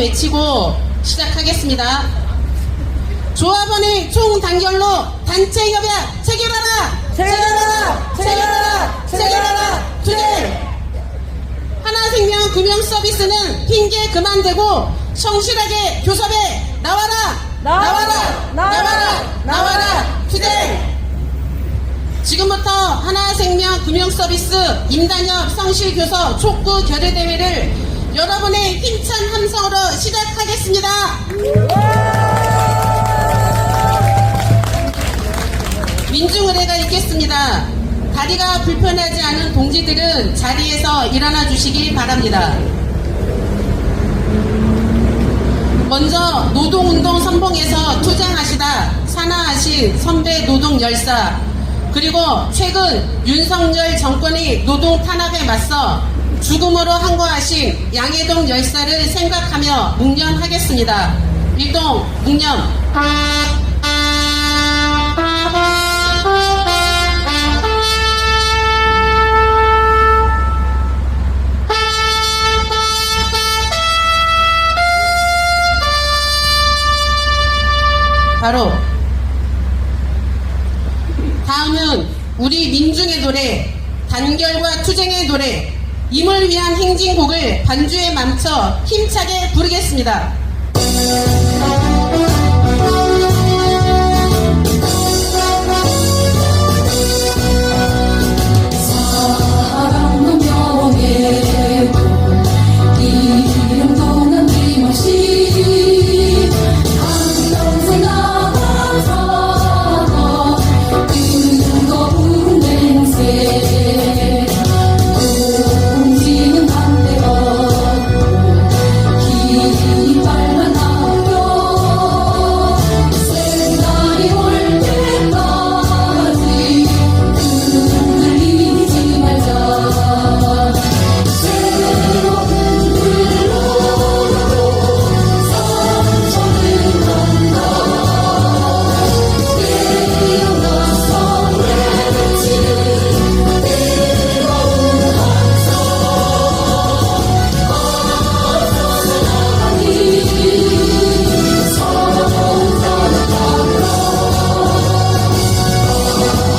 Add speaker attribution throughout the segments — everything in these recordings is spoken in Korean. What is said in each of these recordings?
Speaker 1: 외치고 시작하겠습니다. 조합원의 총단결로 단체 협약 체결하라! 체결하라! 체결하라! 체결하라! 투쟁! 하나생명 금융서비스는 핑계 그만 대고 성실하게 교섭에 나와라! 나와라! 나와라! 나와라! 투쟁! 지금부터 하나생명 금융서비스 임단협 성실교섭 촉구 결의대회를 여러분의 힘찬 함성으로 시작하겠습니다. 민중의례가 있겠습니다. 다리가 불편하지 않은 동지들은 자리에서 일어나 주시기 바랍니다. 먼저 노동운동 선봉에서 투쟁하시다 산하하신 선배 노동 열사, 그리고 최근 윤석열 정권의 노동 탄압에 맞서 죽음으로 항거하신 양해동 열사를 생각하며 묵념하겠습니다. 일동 묵념. 바로 다음은 우리 민중의 노래, 단결과 투쟁의 노래, 임을 위한 행진곡을 반주에 맞춰 힘차게 부르겠습니다.
Speaker 2: 사랑은 명예고 이름 떠난 힘없이 한평생 나가서 뜬거 부른 맹세 공지는 반대가 깃발만 남겨 새날이 올 때까지 흔들리지 말자. 새로운 불로도 상처는 난다. 깨어나서 외치는 뜨거운 함성 앞서서 나가니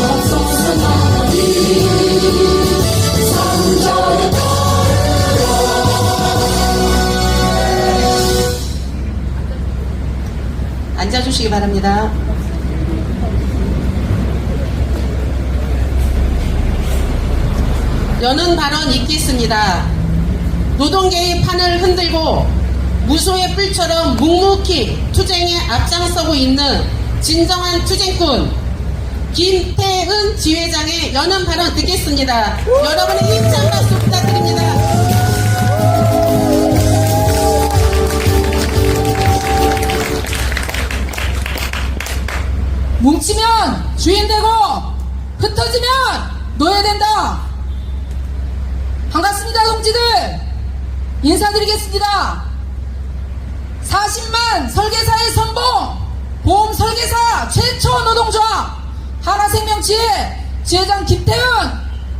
Speaker 2: 앞서서 나가니 상자에
Speaker 1: 앉아주시기 바랍니다. 여는 발언 있겠습니다. 노동계의 판을 흔들고 무소의 뿔처럼 묵묵히 투쟁에 앞장서고 있는 진정한 투쟁꾼 김태은 지회장의 여는 발언 듣겠습니다. 여러분의 힘찬 박수 부탁드립니다.
Speaker 3: 뭉치면 주인 되고 흩어지면 노예된다. 반갑습니다, 동지들. 인사드리겠습니다. 40만 설계사의 선봉, 보험 설계사 최초 노동조합 하나생명지회 지회장 김태은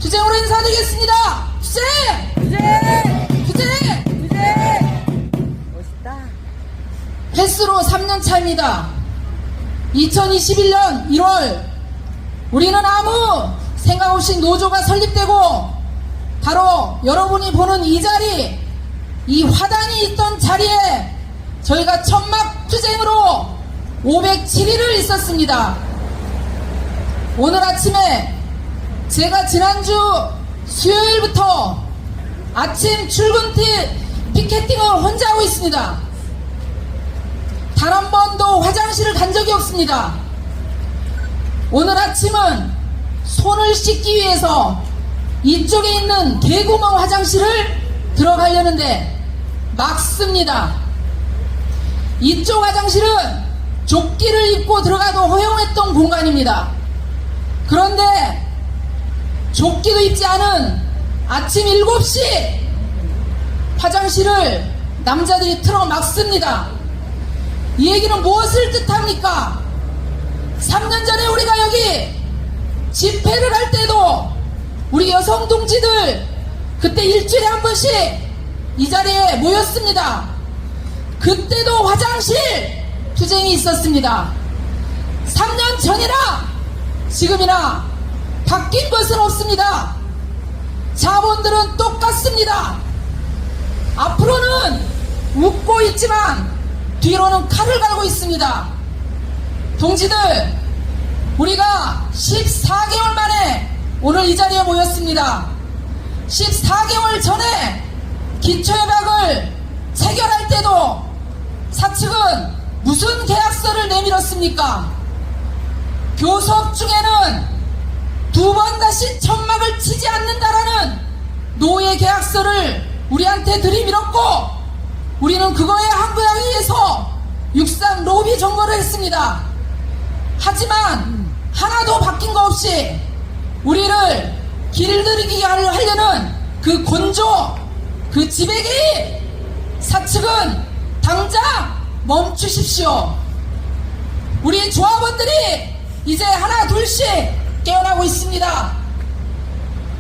Speaker 3: 투쟁으로 인사드리겠습니다. 투쟁! 투쟁! 투쟁! 투쟁! 멋있다. 횟수로 3년 차입니다. 2021년 1월 우리는 아무 생각 없이 노조가 설립되고 바로 여러분이 보는 이 자리, 이 화단이 있던 자리에 저희가 천막 투쟁으로 507일을 있었습니다. 오늘 아침에 제가 지난주 수요일부터 아침 출근 피켓팅을 혼자 하고 있습니다. 단 한 번도 화장실을 간 적이 없습니다. 오늘 아침은 손을 씻기 위해서 이쪽에 있는 개구멍 화장실을 들어가려는데 막습니다. 이쪽 화장실은 조끼를 입고 들어가도 허용했던 공간입니다. 그런데 조끼도 입지 않은 아침 7시 화장실을 남자들이 틀어 막습니다. 이 얘기는 무엇을 뜻합니까? 3년 전에 우리가 여기 집회를 할 때도 우리 여성 동지들 그때 일주일에 한 번씩 이 자리에 모였습니다. 그때도 화장실 투쟁이 있었습니다. 3년 전이나 지금이나 바뀐 것은 없습니다. 자본들은 똑같습니다. 앞으로는 웃고 있지만 뒤로는 칼을 갈고 있습니다. 동지들, 우리가 14개월 만에 오늘 이 자리에 모였습니다. 14개월 전에 기초협약을 체결할 때도 사측은 무슨 계약서를 내밀었습니까? 교섭 중에는 두 번 다시 천막을 치지 않는다라는 노예 계약서를 우리한테 들이밀었고, 우리는 그거에 항거하기 위해서 육상 로비 정거를 했습니다. 하지만 하나도 바뀐 거 없이 우리를 길들이게 하려는 그 곤조, 그 지배계의 사측은 당장 멈추십시오. 우리 조합원들이 이제 하나 둘씩 깨어나고 있습니다.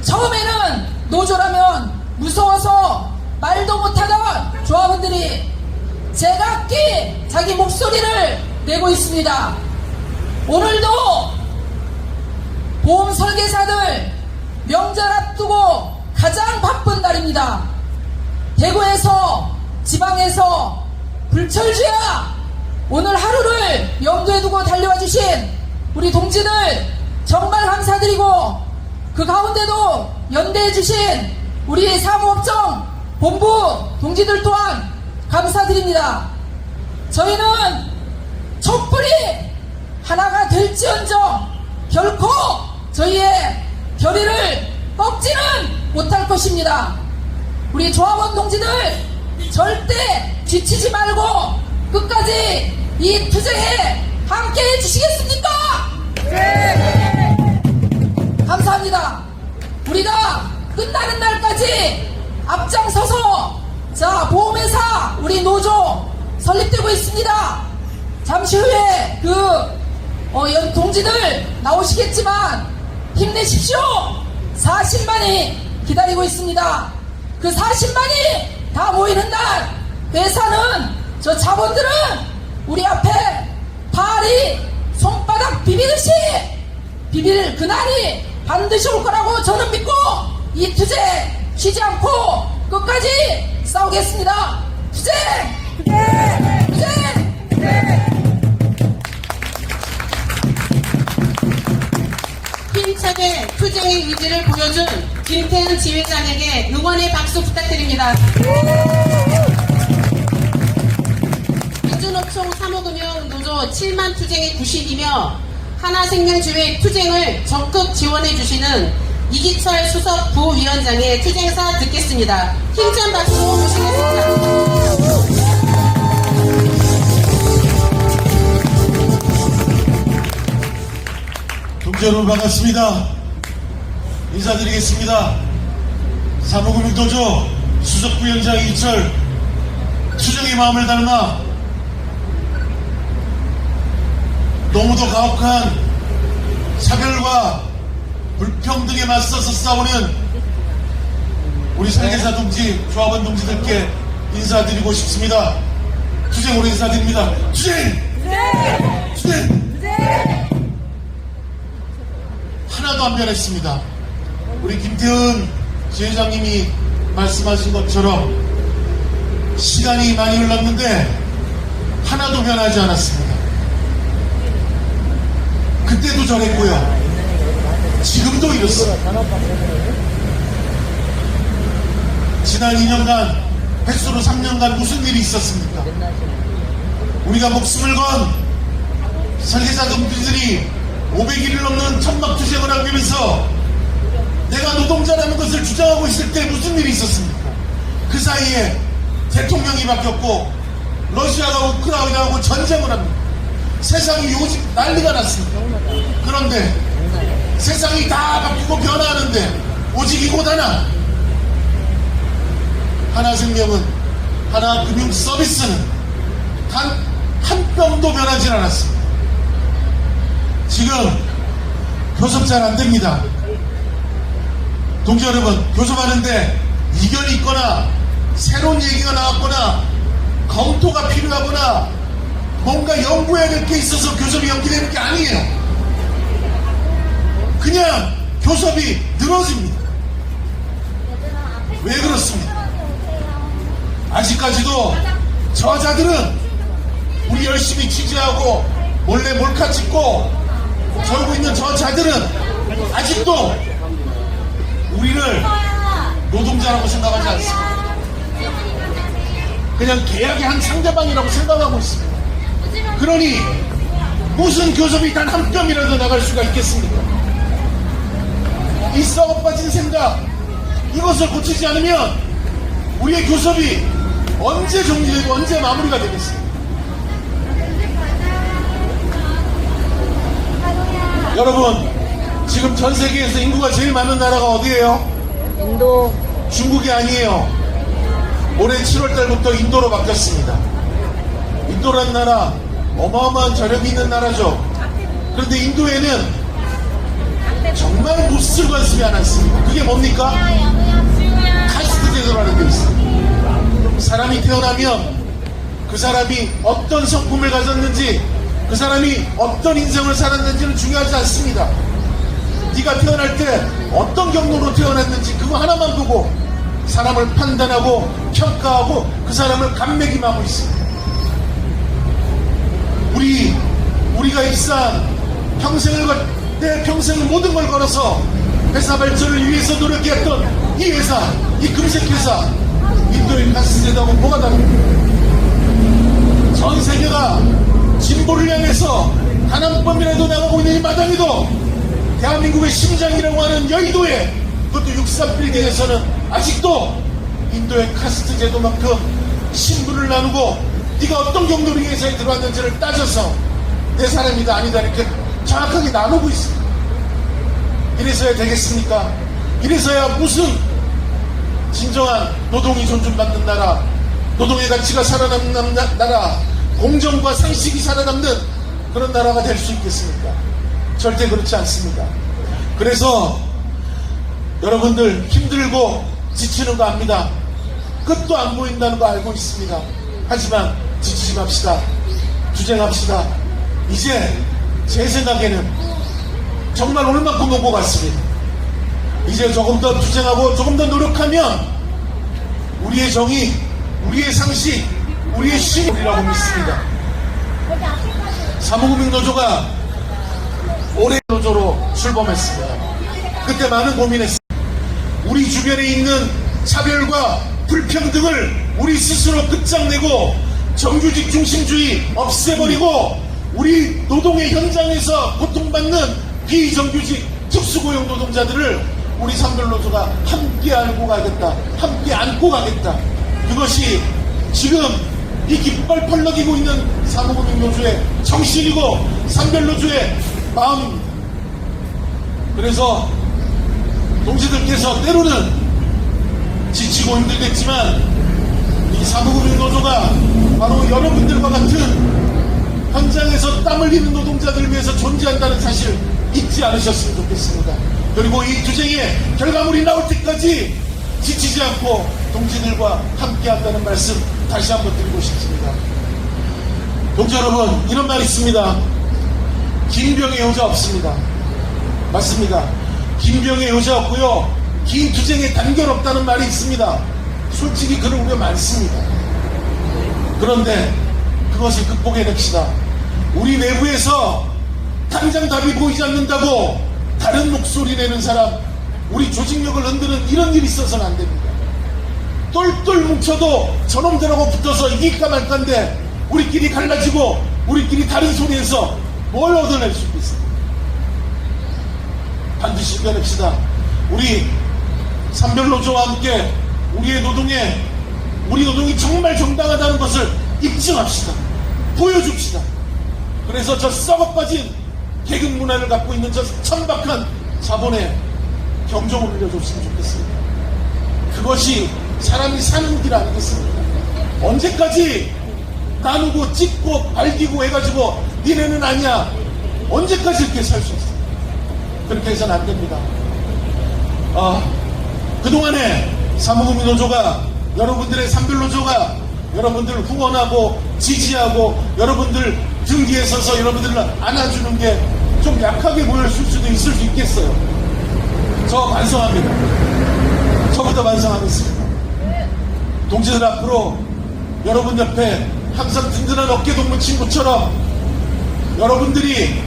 Speaker 3: 처음에는 노조라면 무서워서 말도 못하던 조합원들이 제각기 자기 목소리를 내고 있습니다. 오늘도 보험 설계사들 명절 앞두고 가장 바쁜 날입니다. 대구에서 지방에서 불철주야 오늘 하루를 염두에 두고 달려와 주신 우리 동지들 정말 감사드리고, 그 가운데도 연대해 주신 우리 사무업종 본부 동지들 또한 감사드립니다. 저희는 촛불이 하나가 될지언정 결코 저희의 결의를 꺾지는 못할 것입니다. 우리 조합원 동지들 절대 지치지 말고 끝까지 이 투쟁에 함께 해주시겠습니까? 네! 감사합니다. 우리가 끝나는 날까지 앞장서서 자 보험회사 우리 노조 설립되고 있습니다. 잠시 후에 동지들 나오시겠지만 힘내십시오. 40만이 기다리고 있습니다. 그 40만이 다 모이는 날 회사는 저 자본들은 우리 앞에 발이 손바닥 비비듯이 비빌 그날이 반드시 올 거라고 저는 믿고 이 투쟁 쉬지 않고 끝까지 싸우겠습니다. 투쟁! 투쟁! 투쟁! 투쟁!
Speaker 1: 힘차게 투쟁의 의지를 보여준 김태은 지회장에게 응원의 박수 부탁드립니다. 민주노총 사무금융노조 7만 투쟁의 구실이며 하나생명지회 투쟁을 적극 지원해주시는 이기철 수석 부위원장의 투쟁사 듣겠습니다. 힘찬 박수로 모시겠습니다.
Speaker 4: 동지 여러분 반갑습니다. 인사드리겠습니다. 사무금융노조 수석부위원장 이철, 투쟁의 마음을 담아 너무도 가혹한 차별과 불평등에 맞서서 싸우는 우리 설계사 동지, 조합원 동지들께 인사드리고 싶습니다. 투쟁으로 인사드립니다. 투쟁! 투쟁! 하나도 안 변했습니다. 우리 김태은 지회장님이 말씀하신 것처럼 시간이 많이 흘렀는데 하나도 변하지 않았습니다. 그때도 저랬고요. 지금도 이렇습니다. 지난 2년간, 횟수로 3년간 무슨 일이 있었습니까? 우리가 목숨을 건 설계사 동지들이 500일을 넘는 천막투쟁을 하면서 내가 노동자라는 것을 주장하고 있을 때 무슨 일이 있었습니까? 그 사이에 대통령이 바뀌었고 러시아가 우크라이나하고 전쟁을 합니다. 세상이 요즘 난리가 났습니다. 그런데 세상이 다 바뀌고 변화하는데 오직 이곳 하나생명은, 하나금융서비스는 단 한 뼘도 변하지 않았습니다. 지금 교섭 잘 안 됩니다. 동지 여러분, 교섭하는데 이견이 있거나 새로운 얘기가 나왔거나 검토가 필요하거나 뭔가 연구해야 될 게 있어서 교섭이 연기되는 게 아니에요. 그냥 교섭이 늘어집니다. 왜 그렇습니까? 아직까지도 저자들은 우리 열심히 취재하고 몰래 몰카 찍고 저러고 있는 저자들은 아직도 우리를 노동자라고 생각하지 않습니다. 그냥 계약의 한 상대방이라고 생각하고 있습니다. 그러니 무슨 교섭이 단 한 뼘이라도 나갈 수가 있겠습니까? 이 썩어 빠진 생각, 이것을 고치지 않으면 우리의 교섭이 언제 정리되고 언제 마무리가 되겠습니까? 여러분, 지금 전 세계에서 인구가 제일 많은 나라가 어디예요?
Speaker 5: 인도.
Speaker 4: 중국이 아니에요. 올해 7월달부터 인도로 바뀌었습니다. 인도란 나라 어마어마한 저력이 있는 나라죠. 그런데 인도에는 정말 무술 관습이 하나 있습니다. 그게 뭡니까? 카스트 제도라는 게 있습니다. 사람이 태어나면 그 사람이 어떤 성품을 가졌는지, 그 사람이 어떤 인생을 살았는지는 중요하지 않습니다. 네가 태어날 때 어떤 경로로 태어났는지 그거 하나만 보고 사람을 판단하고 평가하고 그 사람을 감매김하고 있습니다. 우리가 입사한 내 평생을 모든 걸 걸어서 회사 발전을 위해서 노력했던 이 회사, 이 금색회사, 인도의 카스트제도하고 뭐가 다릅니까? 전 세계가 진보를 향해서 단 한 번이라도 나가고 있는 이 마당에도 대한민국의 심장이라고 하는 여의도에, 그것도 63빌딩에서는 아직도 인도의 카스트 제도만큼 신분을 나누고 네가 어떤 경로로 이 회사에 들어왔는지를 따져서 내 사람이다 아니다 이렇게 정확하게 나누고 있습니다. 이래서야 되겠습니까? 이래서야 무슨 진정한 노동이 존중받는 나라, 노동의 가치가 살아남는 나라, 공정과 상식이 살아남는 그런 나라가 될 수 있겠습니까? 절대 그렇지 않습니다. 그래서 여러분들 힘들고 지치는 거 압니다. 끝도 안 보인다는 거 알고 있습니다. 하지만 지치지 맙시다. 투쟁합시다. 이제 제 생각에는 정말 올 만큼 온 것 같습니다. 이제 조금 더 투쟁하고 조금 더 노력하면 우리의 정의, 우리의 상식, 우리의 신이라고 믿습니다. 사무국민노조가 올해 노조로 출범했습니다. 그때 많은 고민했습니다. 우리 주변에 있는 차별과 불평등을 우리 스스로 끝장내고 정규직 중심주의 없애버리고 우리 노동의 현장에서 고통받는 비정규직 특수고용 노동자들을 우리 삼별노조가 함께 알고 가겠다, 함께 안고 가겠다. 그것이 지금 이 깃발 펄럭이고 있는 사무국민노조의 정신이고 삼별노조의 마음입니다. 그래서 동지들께서 때로는 지치고 힘들겠지만 이 사무국민노조가 바로 여러분들과 같은 현장에서 땀 흘리는 노동자들을 위해서 존재한다는 사실 잊지 않으셨으면 좋겠습니다. 그리고 이 투쟁의 결과물이 나올 때까지 지치지 않고 동지들과 함께 한다는 말씀 다시 한번 드리고 싶습니다. 동지 여러분, 이런 말이 있습니다. 긴 병에 효자 없습니다. 맞습니다. 긴 병에 효자 없고요, 긴 투쟁에 단결 없다는 말이 있습니다. 솔직히 그런 우려 많습니다. 그런데 그것을 극복해냅시다. 우리 내부에서 당장 답이 보이지 않는다고 다른 목소리 내는 사람, 우리 조직력을 흔드는 이런 일이 있어서는 안 됩니다. 똘똘 뭉쳐도 저놈들하고 붙어서 이길까 말까인데 우리끼리 갈라지고 우리끼리 다른 소리에서 뭘 얻어낼 수 있겠습니까? 반드시 이겨냅시다. 우리 삼별노조와 함께 우리 노동이 정말 정당하다는 것을 입증합시다. 보여줍시다. 그래서 저 썩어빠진 계급 문화를 갖고 있는 저 천박한 자본에 경종을 울려줬으면 좋겠습니다. 그것이 사람이 사는 길 아니겠습니까? 언제까지 나누고 찢고 발기고 해가지고 니네는 아니야, 언제까지 이렇게 살 수 있어요? 그렇게 해서는 안 됩니다. 그동안에 사무국민노조가, 여러분들의 삼별노조가 여러분들 후원하고 지지하고 여러분들 등 뒤에 서서 여러분들을 안아주는 게 좀 약하게 보일 수도 있을 수 있겠어요. 저 반성합니다. 저부터 반성하겠습니다. 동지들 앞으로 여러분 옆에 항상 든든한 어깨 동무 친구처럼 여러분들이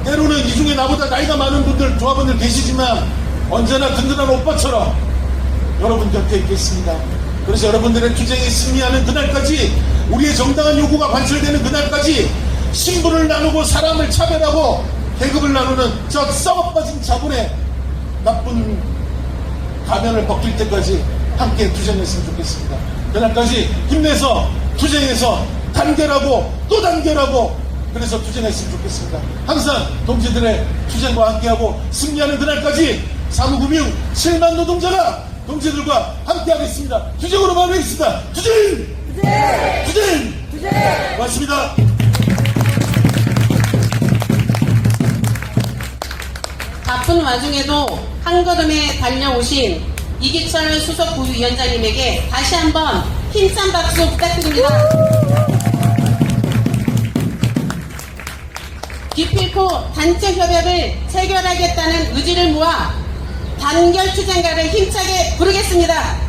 Speaker 4: 때로는 이 중에 나보다 나이가 많은 분들, 조합원들 계시지만 언제나 든든한 오빠처럼 여러분 곁에 있겠습니다. 그래서 여러분들의 투쟁에 승리하는 그날까지, 우리의 정당한 요구가 관철되는 그날까지 신분을 나누고 사람을 차별하고 계급을 나누는 저 썩어빠진 자본의 나쁜 가면을 벗길 때까지 함께 투쟁했으면 좋겠습니다. 그날까지 힘내서 투쟁해서 단결하고 또 단결하고 그래서 투쟁했으면 좋겠습니다. 항상 동지들의 투쟁과 함께하고 승리하는 그날까지 사무금융 7만 노동자가 동지들과 함께하겠습니다. 투쟁으로 마무리하겠습니다. 투쟁! 투쟁! 투쟁! 투쟁! 고맙습니다.
Speaker 1: 바쁜 와중에도 한 걸음에 달려오신 이기철 수석 부위원장님에게 다시 한번 힘찬 박수 부탁드립니다. 기필코 단체 협약을 체결하겠다는 의지를 모아 단결 투쟁가를 힘차게 부르겠습니다.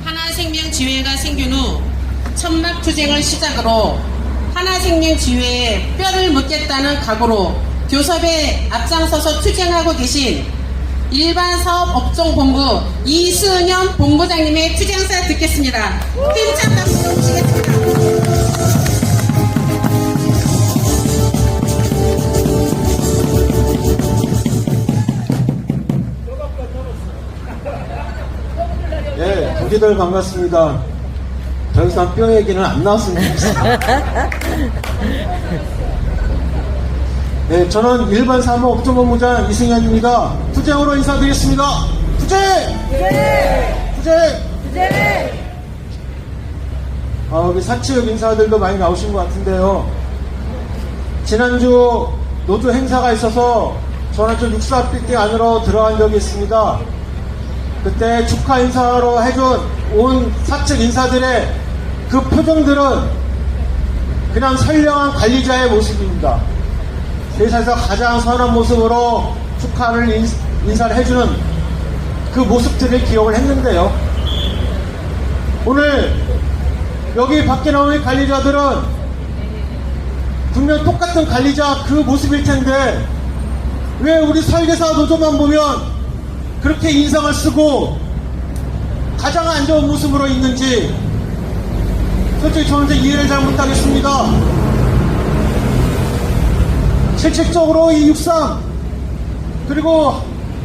Speaker 1: 하나생명지회가 생긴 후 천막투쟁을 시작으로 하나생명지회에 뼈를 묻겠다는 각오로 교섭에 앞장서서 투쟁하고 계신 일반사업업종본부 이승현 본부장님의 투쟁사 듣겠습니다. 힘찬 박수 주시겠습니다.
Speaker 5: 네, 동지들 반갑습니다. 더 이상 뼈 얘기는 안 나왔으면 좋겠습니다. 네, 저는 일반 사무업종본부장 이승현입니다. 투쟁으로 인사드리겠습니다. 투쟁! 투쟁! 투쟁! 우리 사측 인사들도 많이 나오신 것 같은데요. 지난주 노조 행사가 있어서 저는 좀 육사빌딩 안으로 들어간 적이 있습니다. 그때 축하 인사로 해준 온 사측 인사들의 그 표정들은 그냥 선량한 관리자의 모습입니다. 회사에서 가장 선한 모습으로 축하를 인사를 해주는 그 모습들을 기억을 했는데요. 오늘 여기 밖에 나오는 관리자들은 분명 똑같은 관리자 그 모습일 텐데 왜 우리 설계사 노조만 보면 그렇게 인상을 쓰고 가장 안 좋은 모습으로 있는지 솔직히 저는 이해를 잘 못하겠습니다. 실질적으로 이 63 그리고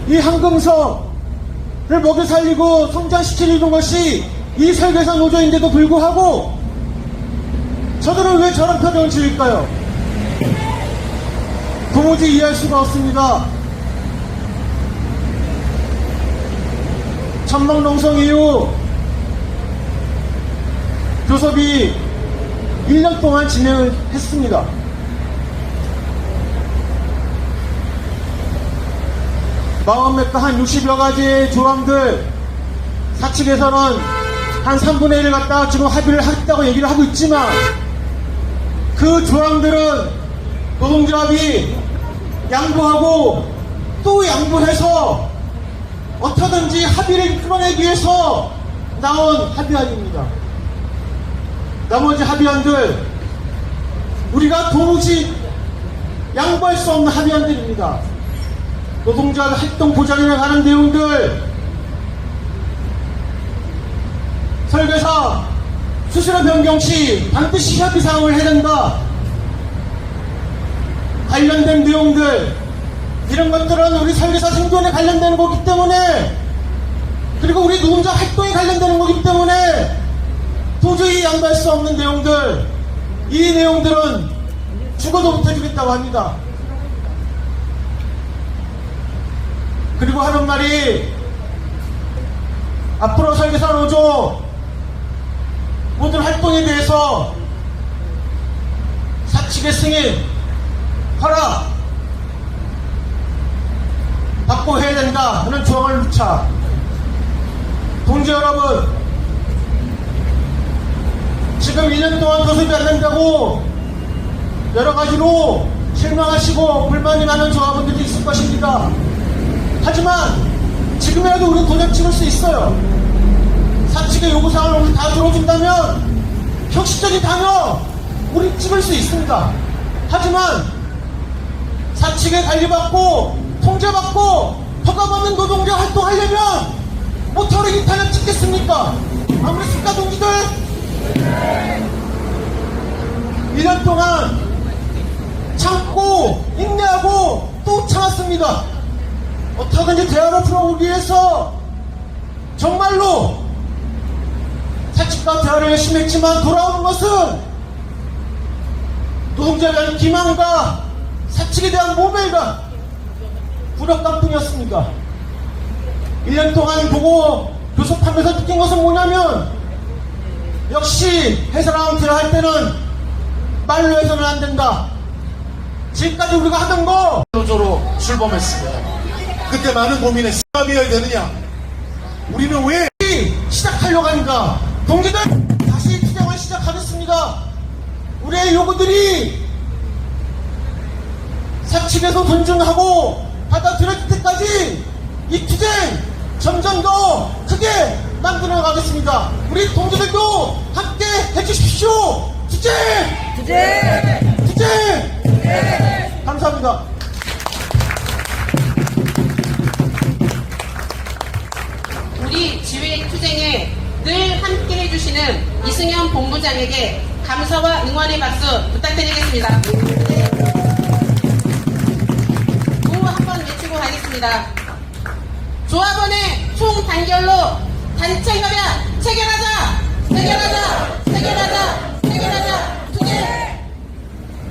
Speaker 5: 이 한금석을 먹여 살리고 성장시키는 것이 이 설계사 노조인데도 불구하고 저들은 왜 저런 표정을 지을까요? 도무지 이해할 수가 없습니다. 천막농성 이후 교섭이 1년 동안 진행을 했습니다. 마음맥과 한 60여 가지의 조항들, 사측에서는 한 3분의 1을 갖다가 지금 합의를 하겠다고 얘기를 하고 있지만, 그 조항들은 노동조합이 양보하고 또 양보해서 어떻게든지 합의를 이끌어내기 위해서 나온 합의안입니다. 나머지 합의안들, 우리가 도무지 양보할 수 없는 합의안들입니다. 노동자 활동 보장에 관한 내용들, 설계사 수수료 변경 시 반드시 협의 사항을 해야 된다. 관련된 내용들, 이런 것들은 우리 설계사 생존에 관련되는 거기 때문에, 그리고 우리 노동자 활동에 관련되는 거기 때문에 도저히 양보할 수 없는 내용들, 이 내용들은 죽어도 못해주겠다고 합니다. 그리고 하는 말이, 앞으로 설계사 노조 모든 활동에 대해서 사측의 승인, 허락 받고 해야 된다 하는 조항을 넣자. 동지 여러분, 지금 2년 동안 교섭이 안 된다고 여러 가지로 실망하시고 불만이 많은 조합원들이 있을 것입니다. 하지만 지금이라도 우리는 도장 찍을 수 있어요. 사측의 요구사항을 우리 다 들어준다면 혁신적인 단어 우리 찍을 수 있습니다. 하지만 사측에 관리받고 통제받고 허가받는 노동자 활동하려면 모터를 이탄을 찍겠습니까? 아무렇습니까, 동지들? 1년 동안 참고 인내하고 또 참았습니다. 어떻게든지 대화를 풀어오기 위해서 정말로 사측과 대화를 열심히 했지만 돌아오는 것은 노동자에 대한 기망과 사측에 대한 모멸과 불협감뿐이었습니다. 1년 동안 보고 교섭하면서 느낀 것은 뭐냐면, 역시 해설하는 대화할 때는 말로 해서는 안 된다. 지금까지 우리가 하던 거
Speaker 4: 노조로 출범했습니다. 그때 많은 고민에 싸움이어야 되느냐? 우리는 왜
Speaker 5: 시작하려고 하는가? 동지들, 다시 투쟁을 시작하겠습니다. 우리의 요구들이 사측에서 존중하고 받아들여질 때까지 이 투쟁 점점 더 크게 만들어 가겠습니다. 우리 동지들도 함께 해주십시오. 투쟁! 투쟁! 투쟁! 투쟁! 감사합니다.
Speaker 1: 우리 지회 투쟁에 늘 함께 해주시는 이승현 본부장에게 감사와 응원의 박수 부탁드리겠습니다. 구호 한번 외치고 가겠습니다. 조합원의 총단결로 단체 협약 체결하자! 체결하자! 체결하자! 체결하자! 투쟁!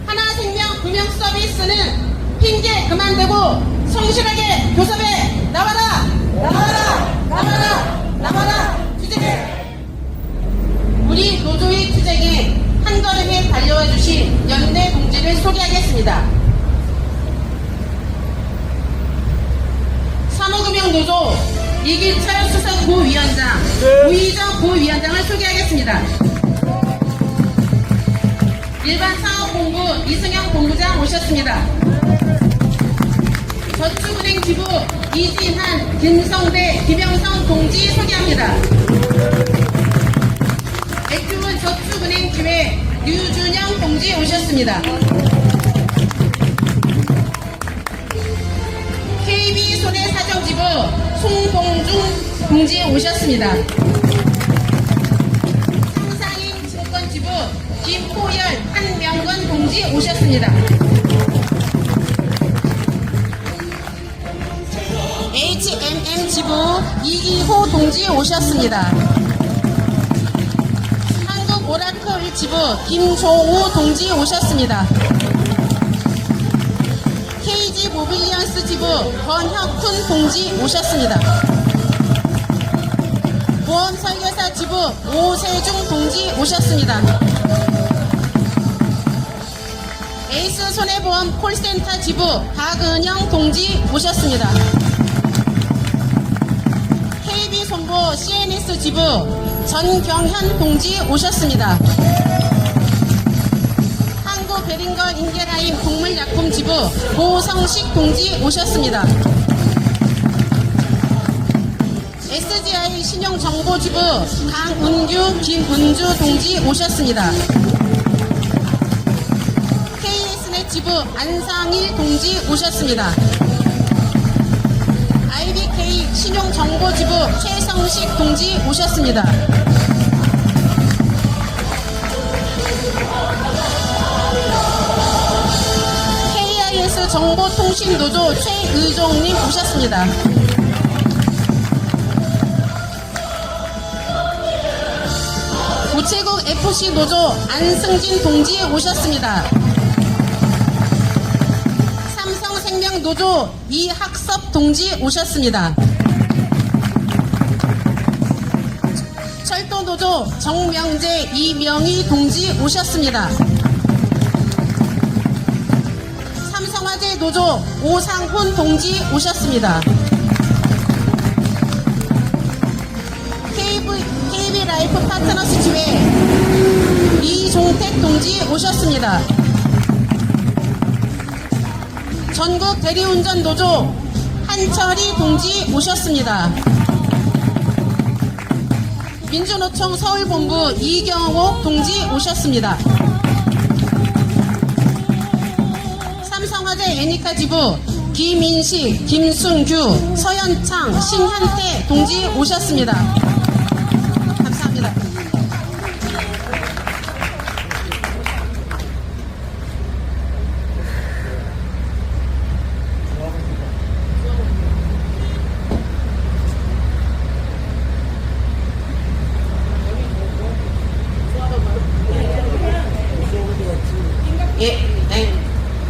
Speaker 1: 하나생명 금융 서비스는 핑계 그만 대고 성실하게 교섭에 나와라! 나와라! 나와라! 나와라! 투쟁! 우리 노조의 투쟁에 한 걸음에 달려와 주신 연대 동지를 소개하겠습니다. 사무금융노조 이기철 수석부위원장, 우희정 부위원장을 소개하겠습니다. 일반사업본부 이승영 본부장 오셨습니다. 저축은행 지부 이진한, 김성대, 김영성 동지 소개합니다. 백주원 저축은행 지회 류준영 동지 오셨습니다. KB손해사정지부 송봉중 동지 오셨습니다. 상상인 증권지부 김호열, 한명건 동지 오셨습니다. HMM 지부 이기호 동지 오셨습니다. 오라클 지부 김종우 동지 오셨습니다. KG 모빌리언스 지부 권혁훈 동지 오셨습니다. 보험설계사 지부 오세중 동지 오셨습니다. 에이스 손해보험 콜센터 지부 박은영 동지 오셨습니다. KB손보 CNS 지부 전경현 동지 오셨습니다. 한국베링거 인게라임 동물약품 지부 고성식 동지 오셨습니다. SGI 신용정보지부 강운규 김은주 동지 오셨습니다. KS넷 지부 안상일 동지 오셨습니다. IBK 신용정보지부 최성식 동지 오셨습니다. KIS 정보통신노조 최의종님 오셨습니다. 우체국 FC 노조 안승진 동지 오셨습니다. 삼성생명 노조 이학섭 동지 오셨습니다. 철도 노조 정명재 이명희 동지 오셨습니다. 삼성화재 노조 오상훈 동지 오셨습니다. KB라이프 파트너스 지회 이종택 동지 오셨습니다. 전국 대리운전 노조 한철희 동지 오셨습니다. 민주노총 서울본부 이경옥 동지 오셨습니다. 삼성화재 애니카 지부 김인식, 김순규, 서현창, 신현태 동지 오셨습니다. 감사합니다.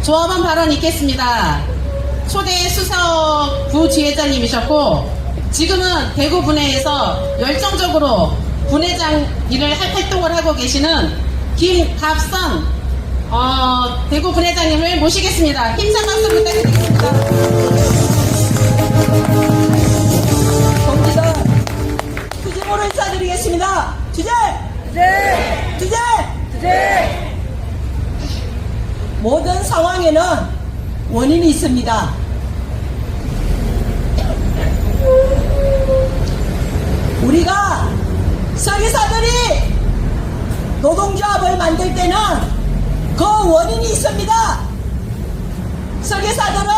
Speaker 1: 조합원 발언 있겠습니다. 초대 수사업 부지회장님이셨고 지금은 대구 분회에서 열정적으로 분회장 일을 활동을 하고 계시는 김갑선 대구 분회장님을 모시겠습니다. 힘찬 박수 부탁드리겠습니다.
Speaker 6: 공기자 투쟁으로 인사드리겠습니다. 투쟁! 투쟁! 모든 상황에는 원인이 있습니다. 우리가 설계사들이 노동조합을 만들 때는 그 원인이 있습니다. 설계사들은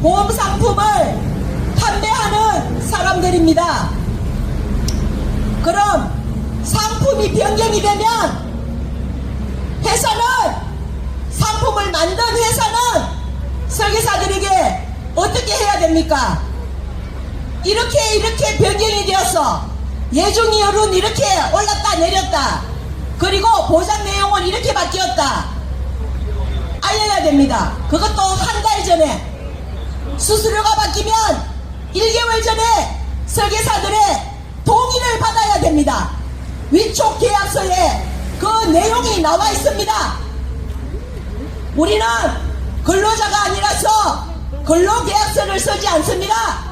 Speaker 6: 보험상품을 판매하는 사람들입니다. 그럼 상품이 변경이 되면 회사는 상품을 만든 회사는 설계사들에게 어떻게 해야 됩니까? 이렇게 변경이 되었어. 예정이율은 이렇게 올랐다 내렸다. 그리고 보장 내용은 이렇게 바뀌었다. 알려야 됩니다. 그것도 한 달 전에. 수수료가 바뀌면 1개월 전에 설계사들의 동의를 받아야 됩니다. 위촉 계약서에 그 내용이 나와 있습니다. 우리는 근로자가 아니라서 근로계약서를 쓰지 않습니다.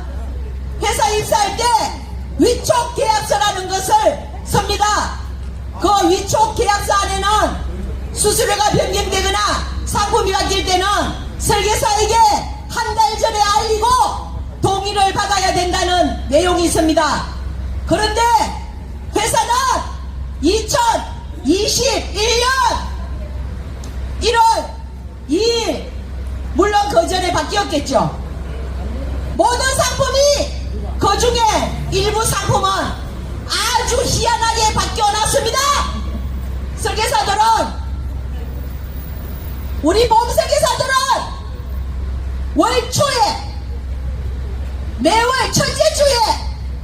Speaker 6: 회사 입사할 때 위촉계약서라는 것을 씁니다. 그 위촉계약서 안에는 수수료가 변경되거나 상품이 바뀔 때는 설계사에게 한 달 전에 알리고 동의를 받아야 된다는 내용이 있습니다. 그런데 회사는 2021년 1월 2일, 물론 그 전에 바뀌었겠죠. 모든 상품이 그 중에 일부 상품은 아주 희한하게 바뀌어놨습니다. 설계사들은, 우리 보험설계사들은 월 초에 매월 첫째 주에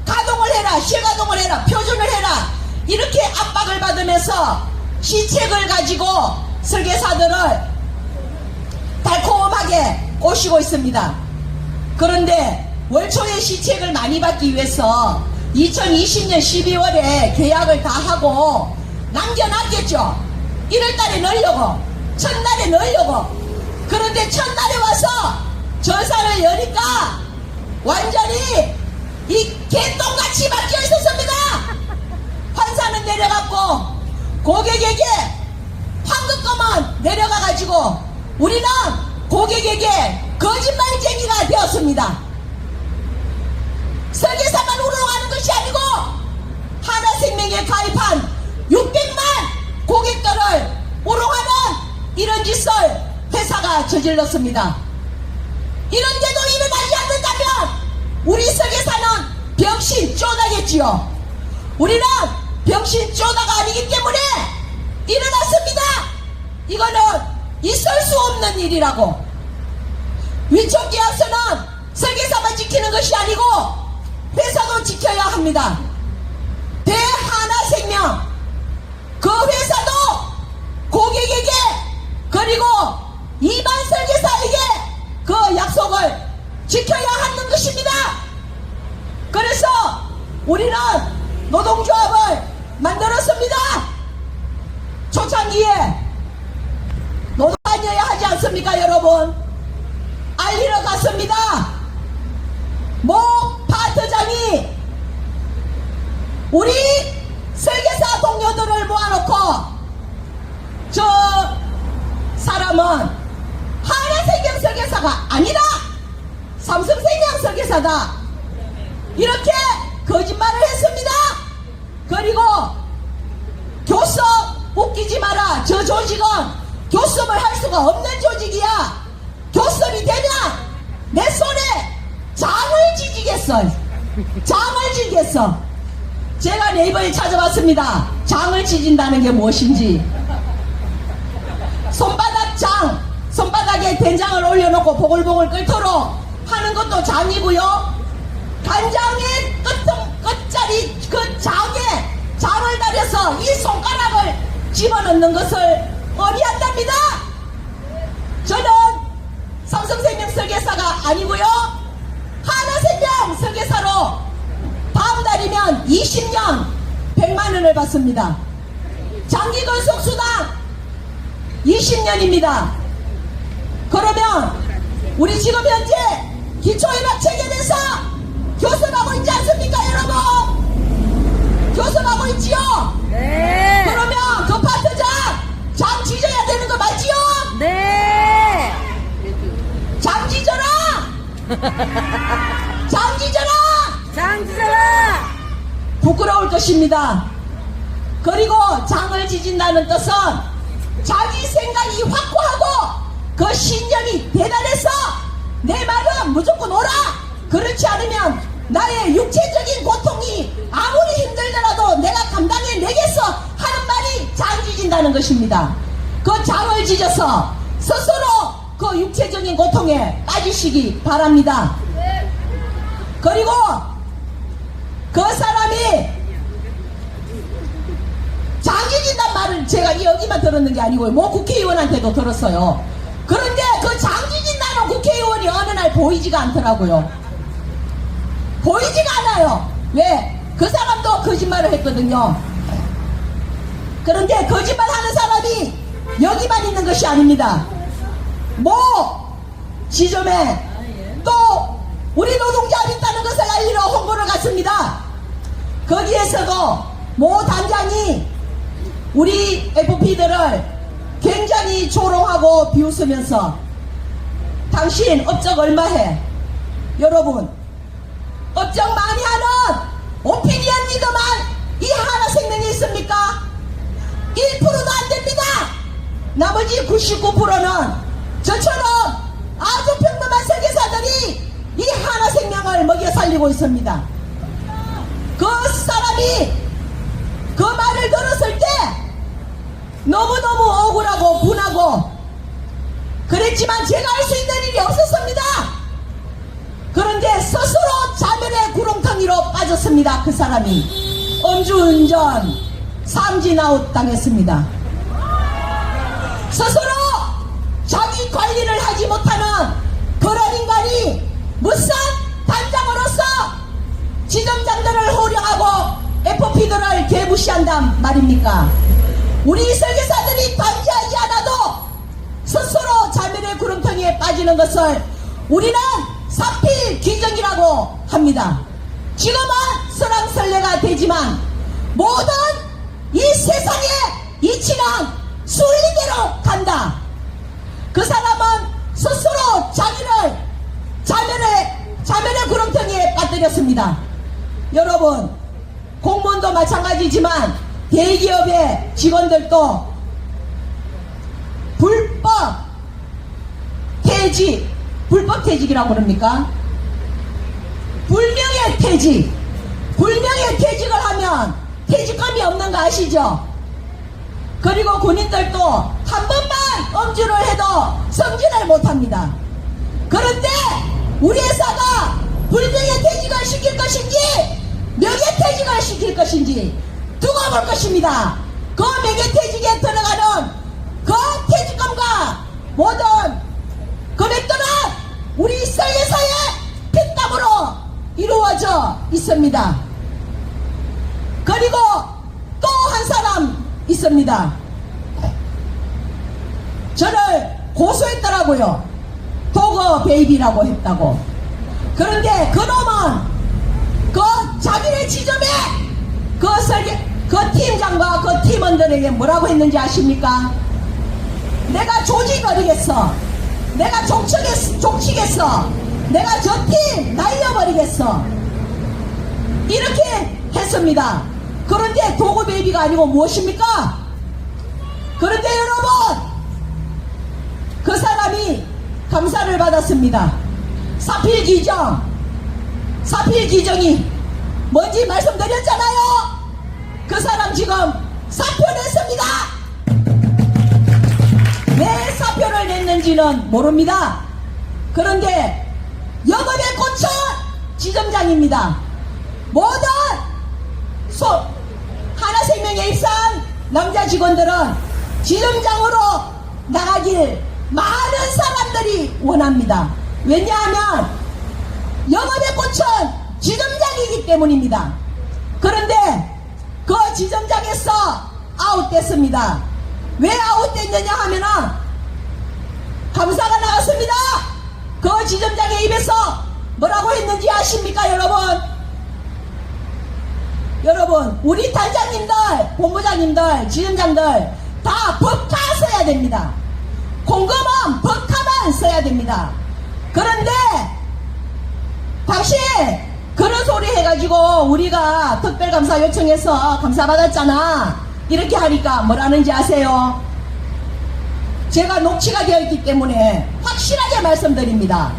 Speaker 6: 가동을 해라, 실가동을 해라, 표준을 해라, 이렇게 압박을 받으면서 시책을 가지고 설계사들을 달콤하게 꼬시고 있습니다. 그런데 월초에 시책을 많이 받기 위해서 2020년 12월에 계약을 다 하고 남겨놨겠죠. 1월달에 넣으려고, 첫날에 넣으려고. 그런데 첫날에 와서 절사를 여니까 완전히 이 개똥같이 바뀌어 있었습니다. 환사는 내려갔고 고객에게 황금검은 내려가가지고 우리는 고객에게 거짓말쟁이가 되었습니다. 설계사만 우롱하는 것이 아니고 하나생명에 가입한 600만 고객들을 우롱하는 이런 짓을 회사가 저질렀습니다. 이런데도 일어나지 않는다면 우리 설계사는 병신 쪼다겠지요. 우리는 병신 쪼다가 아니기 때문에 일어났습니다. 이거는 있을 수 없는 일이라고. 위촉계약서는 설계사만 지키는 것이 아니고 회사도 지켜야 합니다. 대하나생명 그 회사도 고객에게 그리고 일반 설계사에게 그 약속을 지켜야 하는 것입니다. 그래서 우리는 노동조합을 만들었습니다. 초창기에 노동 다녀야 하지 않습니까, 여러분? 알리러 갔습니다. 모 파트장이 우리 설계사 동료들을 모아놓고 저 사람은 하나생명 설계사가 아니라 삼성생명 설계사다, 이렇게 거짓말을 했습니다. 그리고 교섭 웃기지 마라. 저 조직은 교섭을 할 수가 없는 조직이야. 교섭이 되면 내 손에 장을 지지겠어. 장을 지겠어. 제가 네이버에 찾아봤습니다. 장을 지진다는 게 무엇인지. 손바닥 장, 손바닥에 된장을 올려놓고 보글보글 끓도록 하는 것도 장이고요. 간장의 끝자리 그 장에 장을 달여서 이 손가락을 집어넣는 것을 의미한답니다. 저는 삼성생명 설계사가 아니고요, 하나생명 설계사로 다음 달이면 20년 100만 원을 받습니다. 장기건속수당 20년입니다. 그러면 우리 지금 현재 기초인학체계에서 교섭하고 있지 않습니까, 여러분? 교섭하고 있지요?
Speaker 7: 네.
Speaker 6: 그러면 그 파트장 장 지져야 되는 거 맞지요?
Speaker 7: 네.
Speaker 6: 장 지져라! 장 지져라!
Speaker 7: 장지잖아.
Speaker 6: 부끄러울 것입니다. 그리고 장을 지진다는 뜻은 자기 생각이 확고하고 그 신념이 대단해서 내 말은 무조건 옳아. 그렇지 않으면 나의 육체적인 고통이 아무리 힘들더라도 내가 감당해내겠어 하는 말이 장 지진다는 것입니다. 그 장을 지져서 스스로 그 육체적인 고통에 빠지시기 바랍니다. 그리고 그 사람이 장지진단 말을 제가 여기만 들었는 게 아니고요, 뭐 국회의원한테도 들었어요. 그런데 그 장지진다는 국회의원이 어느 날 보이지가 않더라고요. 보이지가 않아요. 왜? 그 사람도 거짓말을 했거든요. 그런데 거짓말하는 사람이 여기만 있는 것이 아닙니다. 뭐 지점에 또 우리 노동자가 있다는 것을 알리러 홍보를 갔습니다. 거기에서도 모 단장이 우리 FP들을 굉장히 조롱하고 비웃으면서 당신 업적 얼마 해? 여러분, 업적 많이 하는 오피니언 리더만 이 하나생명이 있습니까? 1%도 안 됩니다. 나머지 99%는 저처럼 아주 평범한 설계사들이 이 하나생명을 먹여 살리고 있습니다. 그 사람이 그 말을 들었을 때 너무너무 억울하고 분하고 그랬지만 제가 할 수 있는 일이 없었습니다. 그런데 스스로 자멸의 구렁텅이로 빠졌습니다. 그 사람이 음주운전, 삼진아웃 당했습니다. 스스로 자기 관리를 하지 못하는 그런 인간이 무슨 단장으로서 지점장들을 호령하고 FP들을 개무시한단 말입니까? 우리 설계사들이 단지하지 않아도 스스로 자멸의 구름텅이에 빠지는 것을 우리는 사필 기정이라고 합니다. 지금은 설왕설래가 되지만 모든 이 세상의 이치는 순리대로 간다. 그 사람은 스스로 자기를 자멸의 구름텅이에 빠뜨렸습니다. 여러분, 공무원도 마찬가지지만 대기업의 직원들도 불법 퇴직이라고 그럽니까? 불명예 퇴직을 하면 퇴직금이 없는 거 아시죠? 그리고 군인들도 한 번만 엄주를 해도 승진을 못합니다. 그런데 우리 회사가 불명예 퇴직을 시킬 것인지 명예퇴직을 시킬 것인지 두고 볼 것입니다. 그 명예퇴직에 들어가는 그 퇴직금과 모든 금액들은 우리 설계사의 피땀으로 이루어져 있습니다. 그리고 또 한 사람 있습니다. 저를 고소했더라고요. 도거 베이비라고 했다고. 그런데 그놈은 그 자기네 지점에 그 팀장과 그 팀원들에게 뭐라고 했는지 아십니까? 내가 조직버리겠어. 내가 족치겠어. 내가 저 팀 날려버리겠어. 이렇게 했습니다. 그런데 도구 베이비가 아니고 무엇입니까? 그런데 여러분, 그 사람이 감사를 받았습니다. 사필 기정이 뭔지 말씀드렸잖아요. 그 사람 지금 사표냈습니다. 왜 사표를 냈는지는 모릅니다. 그런데 영업의 꽃은 지점장입니다. 모든 하나생명에 입사한 남자 직원들은 지점장으로 나가길 많은 사람들이 원합니다. 왜냐하면 영업의 꽃은 지점장이기 때문입니다. 그런데 그 지점장에서 아웃됐습니다. 왜 아웃됐느냐 하면은 감사가 나갔습니다. 그 지점장의 입에서 뭐라고 했는지 아십니까, 여러분? 여러분, 우리 단장님들, 본부장님들, 지점장들 다 법카 써야 됩니다. 공금은 법카만 써야 됩니다. 그런데 당시 그런 소리 해가지고 우리가 특별감사 요청해서 감사받았잖아. 이렇게 하니까 뭐라는지 아세요? 제가 녹취가 되어 있기 때문에 확실하게 말씀드립니다.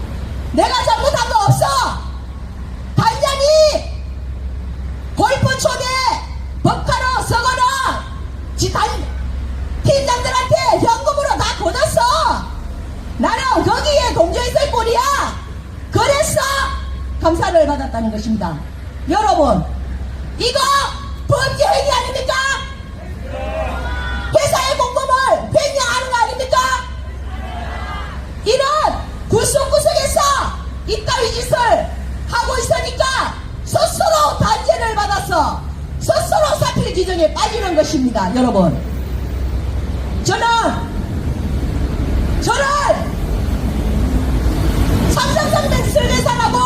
Speaker 6: 내가 잘못한 거 없어. 단장이 골프촌에 법카로 써거나 팀장들한테 현금으로 다 걷었어. 나는 거기에 동조했을 뿐이야. 그래서 감사를 받았다는 것입니다. 여러분, 이거 범죄 행위 아닙니까? 회사의 공금을 횡령하는 거 아닙니까? 이런 구석구석에서 이따위 짓을 하고 있으니까 스스로 단죄를 받아서 스스로 사필 기정에 빠지는 것입니다. 여러분, 저는 삼성생명 설계사라고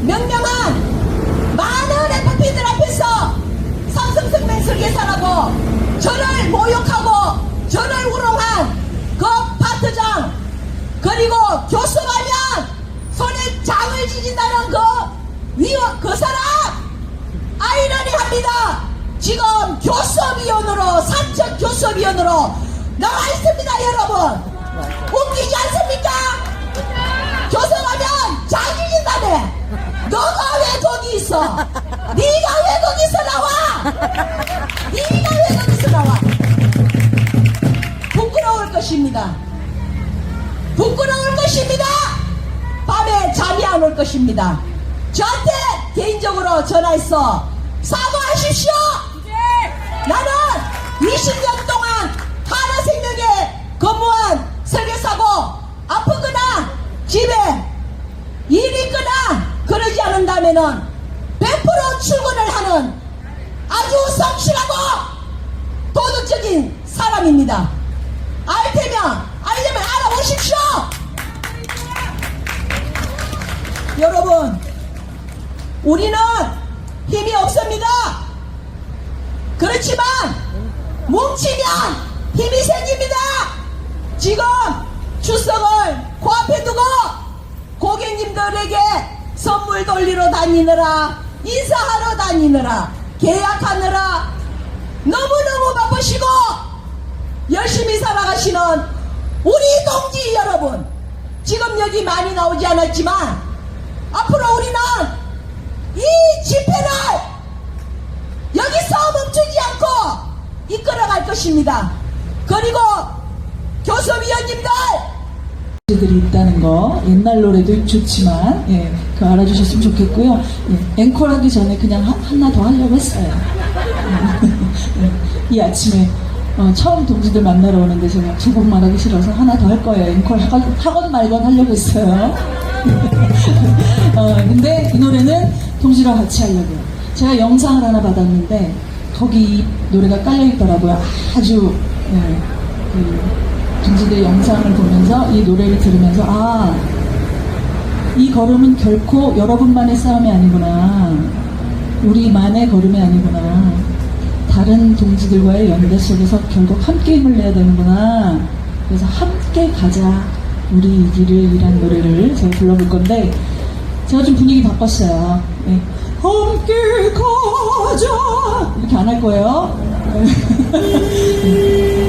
Speaker 6: 명명한 많은 FP들 앞에서 삼성생명 설계사라고 저를 모욕하고 저를 우롱한 그 파트장, 그리고 교섭하면 손에 장을 지진다는 그 사람 아이러니합니다. 지금 교섭위원으로, 사적 교섭위원으로 나와 있습니다. 여러분, 웃기지 않습니까? 교섭하면 장 지진다네. 너가 왜 거기 있어? 네가 왜 거기서 나와? 네가 왜 거기서 나와? 부끄러울 것입니다. 부끄러울 것입니다. 밤에 잠이 안 올 것입니다. 저한테 개인적으로 전화해서 사과하십시오. 나는 20년 동안 하나생명에 근무한 설계사고 아프거나 집에 일이 있거나 그러지 않는다면은 100% 출근을 하는 아주 성실하고 도덕적인 사람입니다. 알려면 알아보십시오. 여러분, 우리는 힘이 없습니다. 그렇지만 뭉치면 힘이 생깁니다. 지금 추석을 코앞에 두고 고객님들에게 선물 돌리러 다니느라, 인사하러 다니느라, 계약하느라 너무너무 바쁘시고 열심히 살아가시는 우리 동지 여러분, 지금 여기 많이 나오지 않았지만 앞으로 우리는 이 집회를 여기서 멈추지 않고 이끌어갈 것입니다. 그리고 교섭위원님들
Speaker 3: 들이 있다는 거, 옛날 노래도 좋지만 그거 알아주셨으면 좋겠고요. 앵콜 하기 전에 그냥 하나 더 하려고 했어요. 이 아침에 처음 동지들 만나러 오는데 제가 두 곡 말하기 싫어서 하나 더 할 거예요. 앵콜 하건 말건 하려고 했어요. 근데 이 노래는 동지랑 같이 하려고요. 제가 영상을 하나 받았는데 거기 이 노래가 깔려있더라고요. 아주 동지들 영상을 보면서 이 노래를 들으면서 이 걸음은 결코 여러분만의 싸움이 아니구나, 우리만의 걸음이 아니구나, 다른 동지들과의 연대 속에서 결국 함께 힘을 내야 되는구나, 그래서 함께 가자 우리 이 길을 이란 노래를 제가 불러볼 건데 제가 좀 분위기 바꿨어요. 함께 가자 이렇게 안 할 거예요.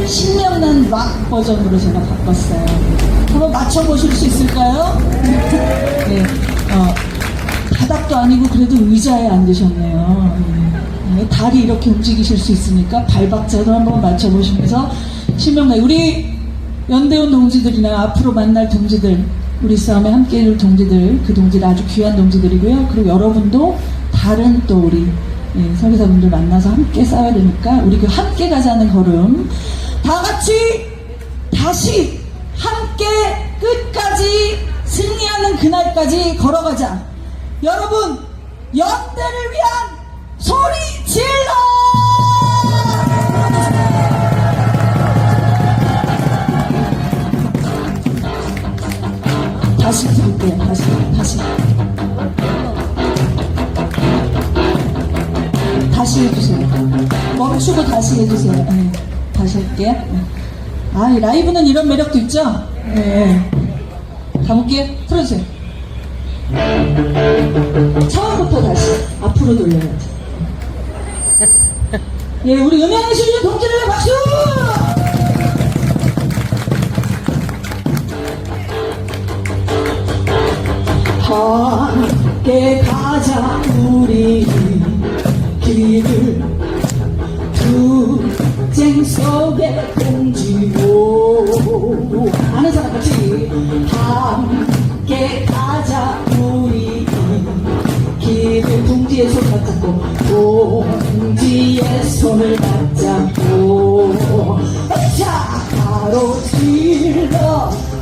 Speaker 3: 신명난 락 버전으로 제가 바꿨어요. 한번 맞춰보실 수 있을까요? 바닥도 아니고 그래도 의자에 앉으셨네요. 다리 이렇게 움직이실 수 있으니까 발박자도 한번 맞춰보시면서 신명난, 우리 연대원 동지들이나 앞으로 만날 동지들, 우리 싸움에 함께 해줄 동지들, 그 동지들 아주 귀한 동지들이고요. 그리고 여러분도 다른 또 우리 설계사분들 만나서 함께 싸워야 되니까 우리 그 함께 가자는 걸음 다 같이 다시 함께 끝까지 승리하는 그날까지 걸어가자. 여러분, 연대를 위한 소리 질러! 다시 드릴게요. 다시 해주세요. 멈추고 다시 해주세요. 다시 할게요. 이 라이브는 이런 매력도 있죠? 가볼게요. 풀어주세요. 처음부터 다시 앞으로 돌려야지. 우리 음향예술인 동지들 박수! 함께 가자 우리 길을, 투쟁 속에 동지고, 아는 사람 같이 함께 가자 우리 길을, 동지의 손 맞잡고 동지의 손을 맞잡고 자 가로질러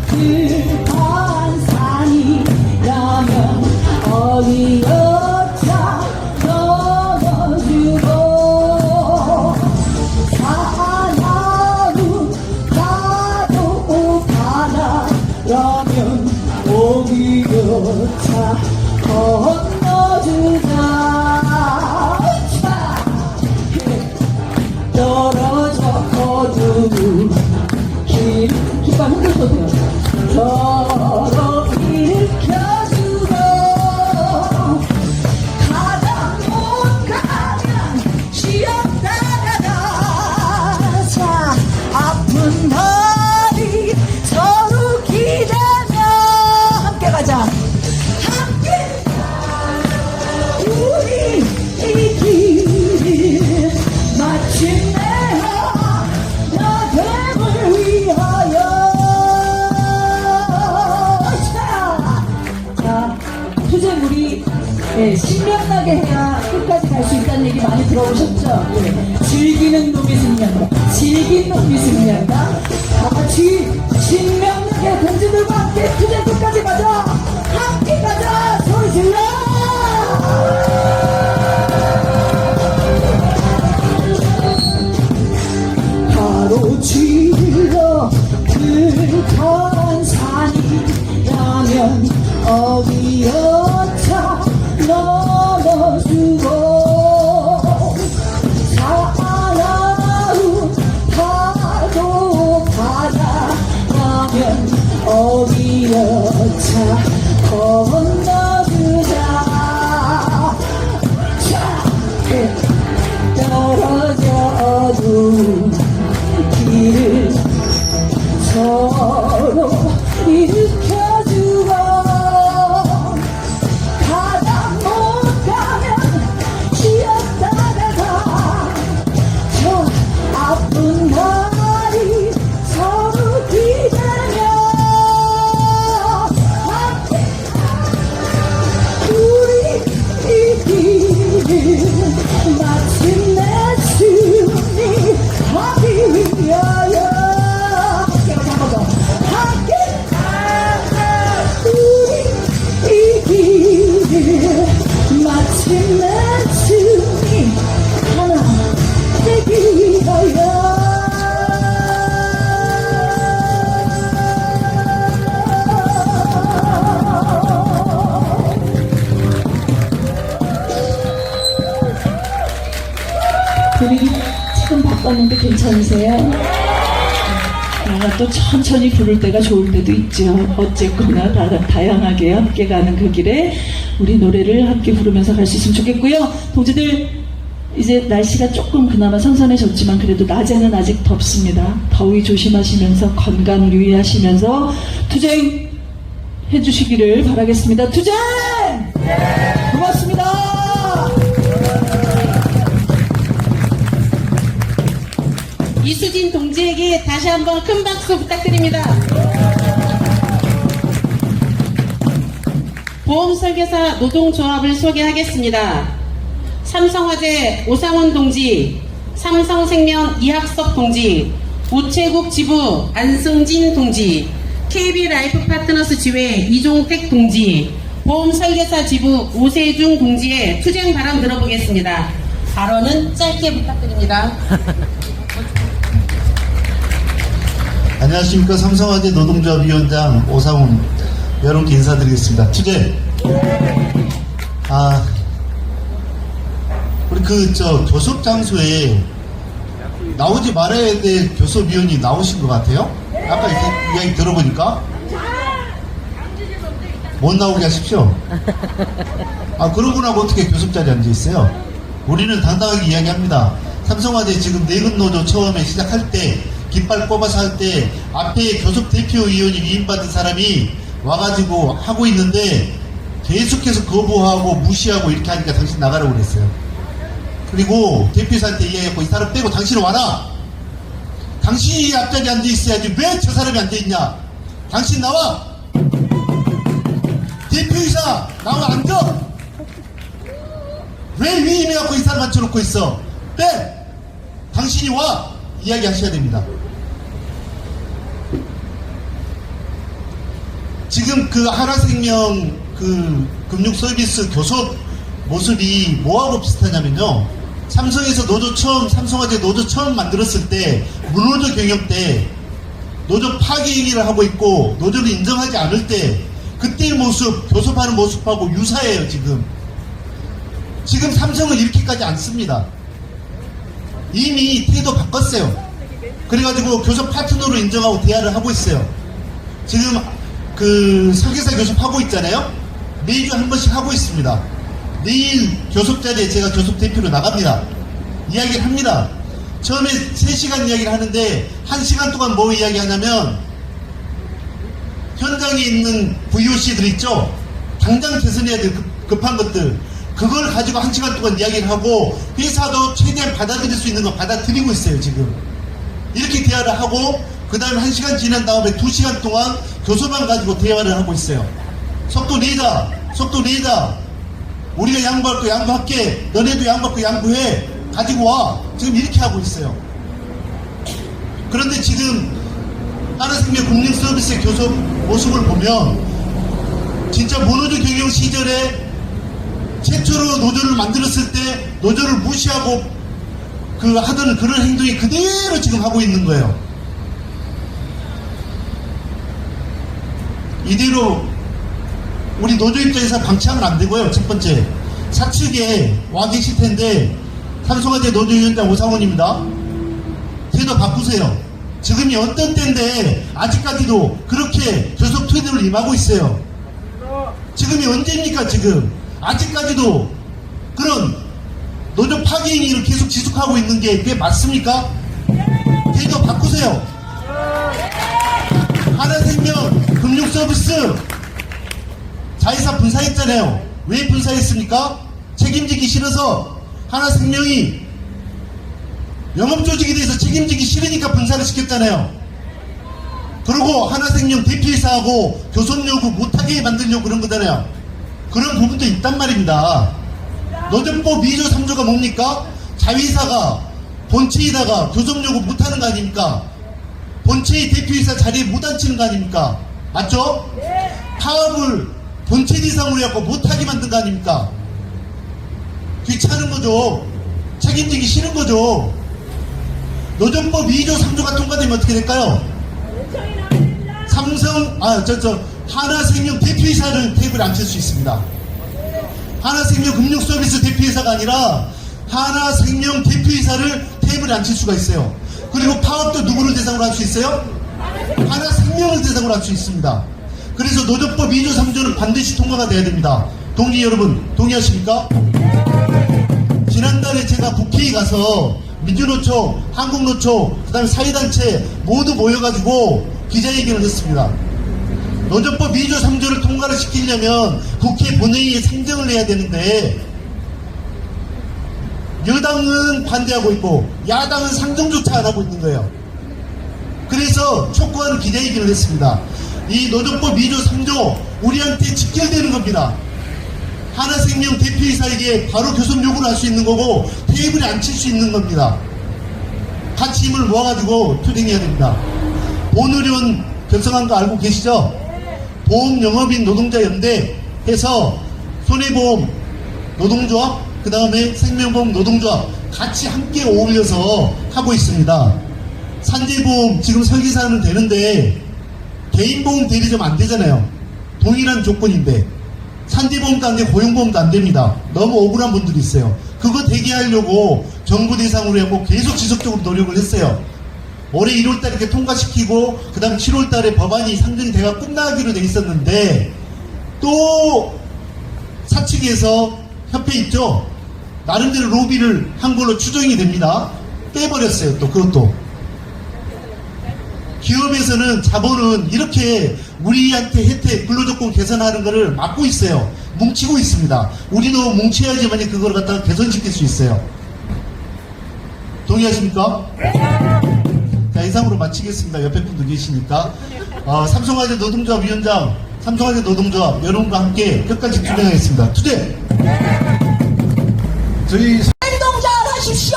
Speaker 3: 들판산이라면 어디여자 넘어주고, 사나무 가도 가나라면 어디여자 건너주자. 떨어져 거두고 깃발 흔들어도 돼요. 서로 일으켜주고 가다 못 가면 쉬었다가다. 자, 아픈 날이 서로 기대며 함께 가자. 함께 우리 이 길 마침내 나됨을 위하여. 자, 투쟁 우리 신명나게 해야 끝까지 갈 수 있다는 얘기 많이 들어보셨죠? 예. 즐기는 놈이 승리한다. 즐긴 놈이 승리한다. 다 같이 신명나게 동지들과 함께 투쟁 끝까지 가자. 함께 가자. 소리 질러. 가로질러 들떠난 산이라면 어디여차 넘어주고 사나운 파도 바다라면 어디여차 건너주자. 자, 떨어져도 길을 서로 일으켜주고 가다 못 가면 쉬었다가 저 아픈 날이 서로 기다려. 우리 이 길을 마침내 승리 하기 위하여 함께 우리 이 길을 마침내 승리 하나 되기 위하여. 분위기 조금 바꿨는데 괜찮으세요? 또 천천히 부를 때가 좋을 때도 있죠. 어쨌거나 다양하게 함께 가는 그 길에 우리 노래를 함께 부르면서 갈 수 있으면 좋겠고요. 동지들 이제 날씨가 조금 그나마 선선해졌지만 그래도 낮에는 아직 덥습니다. 더위 조심하시면서 건강 유의하시면서 투쟁 해주시기를 바라겠습니다. 투쟁! 고맙습니다.
Speaker 1: 이수진 동지에게 다시 한번 큰 박수 부탁드립니다. 보험설계사 노동조합을 소개하겠습니다. 삼성화재 오상훈 동지, 삼성생명 이학섭 동지, 우체국 지부 안승진 동지, KB라이프파트너스 지회 이종택 동지, 보험설계사 지부 오세중 동지의 투쟁 발언 들어보겠습니다. 발언은 짧게 부탁드립니다.
Speaker 8: 안녕하십니까. 삼성화재 노동조합 위원장 오상훈 여러분께 인사드리겠습니다. 투쟁. 우리 교섭 장소에 나오지 말아야 될 교섭위원이 나오신 것 같아요. 아까 이야기 들어보니까 못 나오게 하십시오. 그러고 나고 어떻게 교섭 자리에 앉아 있어요? 우리는 당당하게 이야기합니다. 삼성화재 지금 내근노조 처음에 시작할 때 깃발 뽑아서 할 때 앞에 교섭 대표위원이 위임받은 사람이 와가지고 하고 있는데 계속해서 거부하고 무시하고 이렇게 하니까 당신 나가라고 그랬어요. 그리고 대표이사한테 이야기했고 이 사람 빼고 당신은 와라. 당신이 앞자리에 앉아있어야지 왜 저 사람이 앉아있냐. 당신 나와. 대표이사 나와 앉아. 왜 위임해갖고 이 사람 앉혀놓고 있어. 빼. 당신이 와. 이야기 하셔야 됩니다. 지금 그 하나생명 그 금융서비스 교섭 모습이 뭐하고 비슷하냐면요. 삼성에서 삼성화재 노조 처음 만들었을 때 무노조 경영 때 노조 파괴 행위를 하고 있고 노조를 인정하지 않을 때 그때의 모습, 교섭하는 모습하고 유사해요. 지금 삼성은 이렇게까지 안 씁니다. 이미 태도 바꿨어요. 그래가지고 교섭 파트너로 인정하고 대화를 하고 있어요. 지금 그 설계사 교섭하고 있잖아요. 매주 한 번씩 하고 있습니다. 내일 교섭 자리에 제가 교섭 대표로 나갑니다. 이야기를 합니다. 처음에 3시간 이야기를 하는데 1시간 동안 뭐 이야기하냐면 현장에 있는 VOC들 있죠. 당장 개선해야 될 급한 것들 그걸 가지고 1시간 동안 이야기를 하고 회사도 최대한 받아들일 수 있는 거 받아들이고 있어요. 지금 이렇게 대화를 하고 그 다음에 1시간 지난 다음에 2시간 동안 교섭만 가지고 대화를 하고 있어요. 속도 내자. 우리가 양보할 거 양보할게. 너네도 양보할 거 양보해. 가지고 와. 지금 이렇게 하고 있어요. 그런데 지금 하나생명 금융서비스의 교섭 모습을 보면 진짜 모노조 경영 시절에 최초로 노조를 만들었을 때 노조를 무시하고 하던 그런 행동이 그대로 지금 하고 있는 거예요. 이대로 우리 노조 입장에서 방치하면 안 되고요. 첫 번째, 사측에 와 계실 텐데 삼성화재 노조위원장 오상훈입니다. 태도 바꾸세요. 지금이 어떤 때인데 아직까지도 그렇게 교섭 태도를 임하고 있어요. 지금이 언제입니까? 지금 아직까지도 그런 노조 파괴행위를 계속 지속하고 있는 게 그게 맞습니까? 태도 바꾸세요. 하나생명 금융서비스 자회사 분사했잖아요. 왜 분사했습니까? 책임지기 싫어서. 하나생명이 영업조직에 대해서 책임지기 싫으니까 분사를 시켰잖아요. 그리고 하나생명 대표이사하고 교섭요구 못하게 만들려고 그런 거잖아요. 그런 부분도 있단 말입니다. 노조법 2조 3조가 뭡니까? 자회사가 본체에다가 교섭요구 못하는 거 아닙니까? 본체의 대표이사 자리에 못 앉히는 거 아닙니까? 맞죠? 파업을 본체 대상으로 해갖고 못하게 만든 거 아닙니까? 귀찮은 거죠. 책임지기 싫은 거죠. 노조법 2조 3조가 통과되면 어떻게 될까요? 하나생명 대표이사를 테이블에 앉힐 수 있습니다. 하나생명 금융서비스 대표이사가 아니라 하나생명 대표이사를 테이블에 앉힐 수가 있어요. 그리고 파업도 누구를 대상으로 할 수 있어요? 하나생명을 대상으로 할 수 있습니다. 그래서 노조법 2조 3조는 반드시 통과가 돼야 됩니다. 동지 여러분 동의하십니까? 지난달에 제가 국회에 가서 민주노총, 한국노총, 그 다음에 사회단체 모두 모여가지고 기자회견을 했습니다. 노조법 2조 3조를 통과를 시키려면 국회 본회의에 상정을 해야 되는데 여당은 반대하고 있고 야당은 상정조차 안 하고 있는 거예요. 그래서 촉구하는 기자회견을 했습니다. 이 노조법 2조 3조 우리한테 직결되는 겁니다. 하나생명 대표이사에게 바로 교섭 요구를 할 수 있는 거고 테이블에 앉힐 수 있는 겁니다. 같이 힘을 모아가지고 투쟁해야 됩니다. 보험의료원 결성한 거 알고 계시죠? 보험영업인 노동자연대 해서 손해보험 노동조합 그 다음에 생명보험 노동조합 같이 함께 어울려서 하고 있습니다. 산재보험 지금 설계사는 되는데 개인보험 대리점 안 되잖아요. 동일한 조건인데 산재보험도 안 되고 고용보험도 안 됩니다. 너무 억울한 분들이 있어요. 그거 되게 하려고 정부 대상으로 하고 계속 지속적으로 노력을 했어요. 올해 1월달에 이렇게 통과시키고 그 다음 7월달에 법안이 상정돼가 끝나기로 돼 있었는데 또 사측에서 협회 있죠? 나름대로 로비를 한 걸로 추정이 됩니다. 빼버렸어요. 또 그것도. 기업에서는 자본은 이렇게 우리한테 혜택, 근로조건 개선하는 거를 막고 있어요. 뭉치고 있습니다. 우리도 뭉쳐야지만 그걸 갖다가 개선시킬 수 있어요. 동의하십니까? 자, 이상으로 마치겠습니다. 옆에 분도 계시니까. 삼성화재 노동조합 위원장, 삼성화재 노동조합 여러분과 함께 끝까지 투쟁하겠습니다. 투쟁!
Speaker 4: 저희
Speaker 6: 행동잘 하십시오.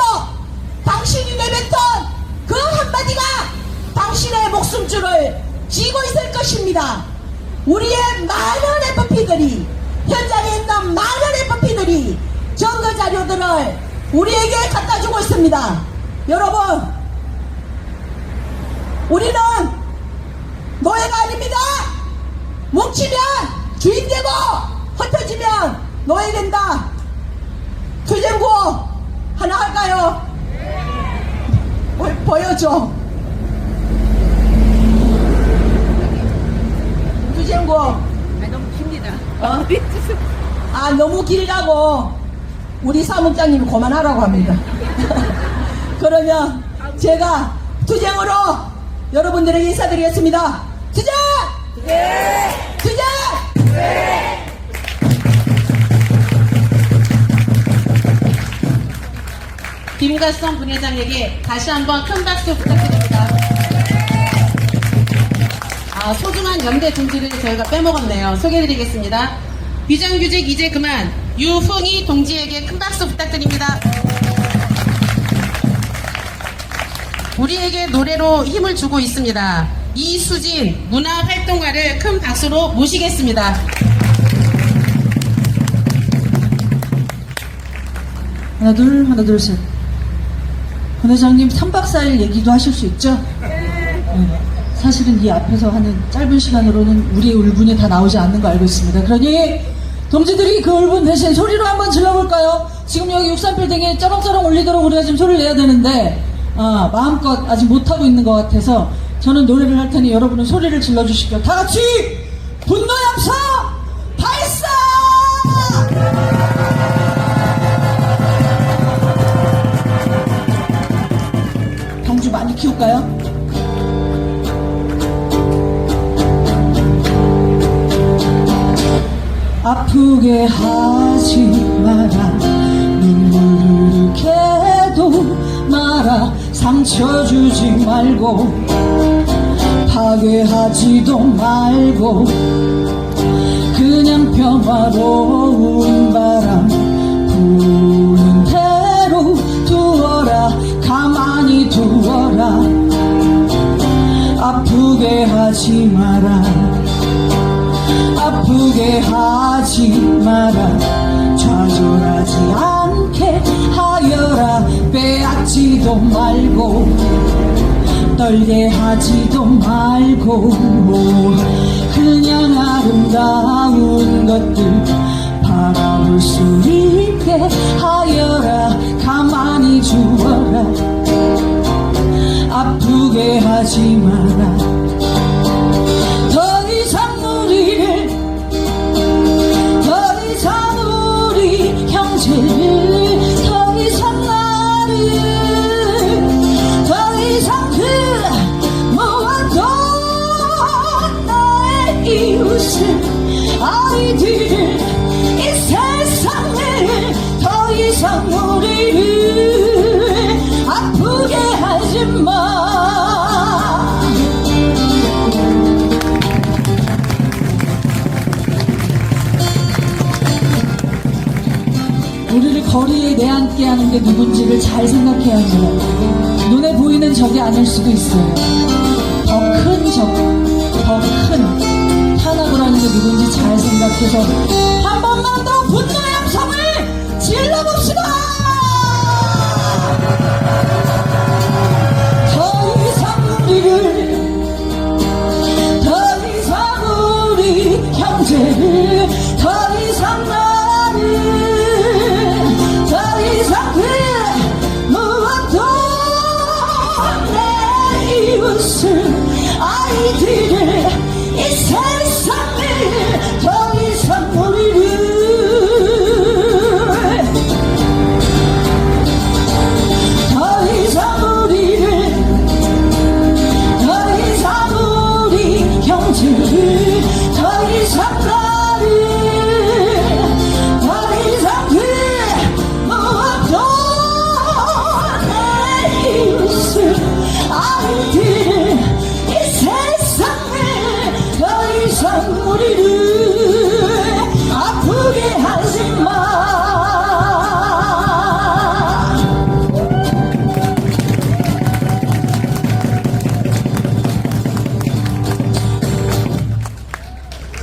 Speaker 6: 당신이 내뱉은 그 한마디가 당신의 목숨줄을 쥐고 있을 것입니다. 우리의 많은 FP들이 현장에 있는 많은 FP들이 증거 자료들을 우리에게 갖다 주고 있습니다. 여러분, 우리는 노예가 아닙니다. 뭉치면 주인되고 흩어지면 노예된다. 투쟁구호 하나 할까요? 보여줘. 투쟁구호.
Speaker 7: 너무 깁니다.
Speaker 6: 너무 길다고 우리 사무장님이 그만하라고 합니다. 그러면 제가 투쟁으로 여러분들에게 인사드리겠습니다. 투쟁!
Speaker 7: 네.
Speaker 6: 투쟁!
Speaker 7: 네.
Speaker 1: 김가성 분회장에게 다시 한번 큰 박수 부탁드립니다. 소중한 연대 동지를 저희가 빼먹었네요. 소개해드리겠습니다. 비정규직 이제 그만, 유흥희 동지에게 큰 박수 부탁드립니다. 우리에게 노래로 힘을 주고 있습니다. 이수진 문화활동가를 큰 박수로 모시겠습니다.
Speaker 3: 하나 둘 셋. 권 회장님 3박 4일 얘기도 하실 수 있죠? 네. 사실은 이 앞에서 하는 짧은 시간으로는 우리의 울분이 다 나오지 않는 거 알고 있습니다. 그러니 동지들이 그 울분 대신 소리로 한번 질러볼까요? 지금 여기 63빌딩에 쩌렁쩌렁 울리도록 우리가 지금 소리를 내야 되는데 마음껏 아직 못하고 있는 것 같아서 저는 노래를 할 테니 여러분은 소리를 질러주십시오. 다 같이 분노양사 발사! 경주 많이 키울까요? 아프게 하지 마라, 눈물을 흘리게도 마라, 상처 주지 말고 파괴하지도 말고 그냥 평화로운 바람 부는 대로 두어라, 가만히 두어라. 아프게 하지 마라, 아프게 하지 마라, 좌절하지 않게 하여라. 빼앗지도 말고 떨게 하지도 말고 그냥 아름다운 것들 바라볼 수 있게 하여라. 가만히 주어라. 아프게 하지 마라. 더 이상 우리를, 더 이상 우리 형제를, 더 이상 나를, 더 이상 그 무엇도 나의 이웃을, 아이들을, 이 세상을, 더 이상 우리를 아프게 하지 마. 우리를 거리에 내앉게 하는 게 누군지를 잘 생각해야 합니다. 눈에 보이는 적이 아닐 수도 있어요. 더 큰 적, 더 큰 탄압을 하는 게 누군지 잘 생각해서 한 번만 더 분노의 함성을 질러봅시다. 더 이상 우리를, 더 이상 우리 형제를, 더 이상 나를, 더 이상 그 무엇도 내 이웃을, 아이들을, 이 세상을, 더 이상 우리를, 더 이상 우리를, 더 이상 우리 형제를, 더 이상 나를, 더 이상 그 무엇도 내 이웃을, 아이들을, 이 세상을, 더 이상 우리를 아프게 하지 마.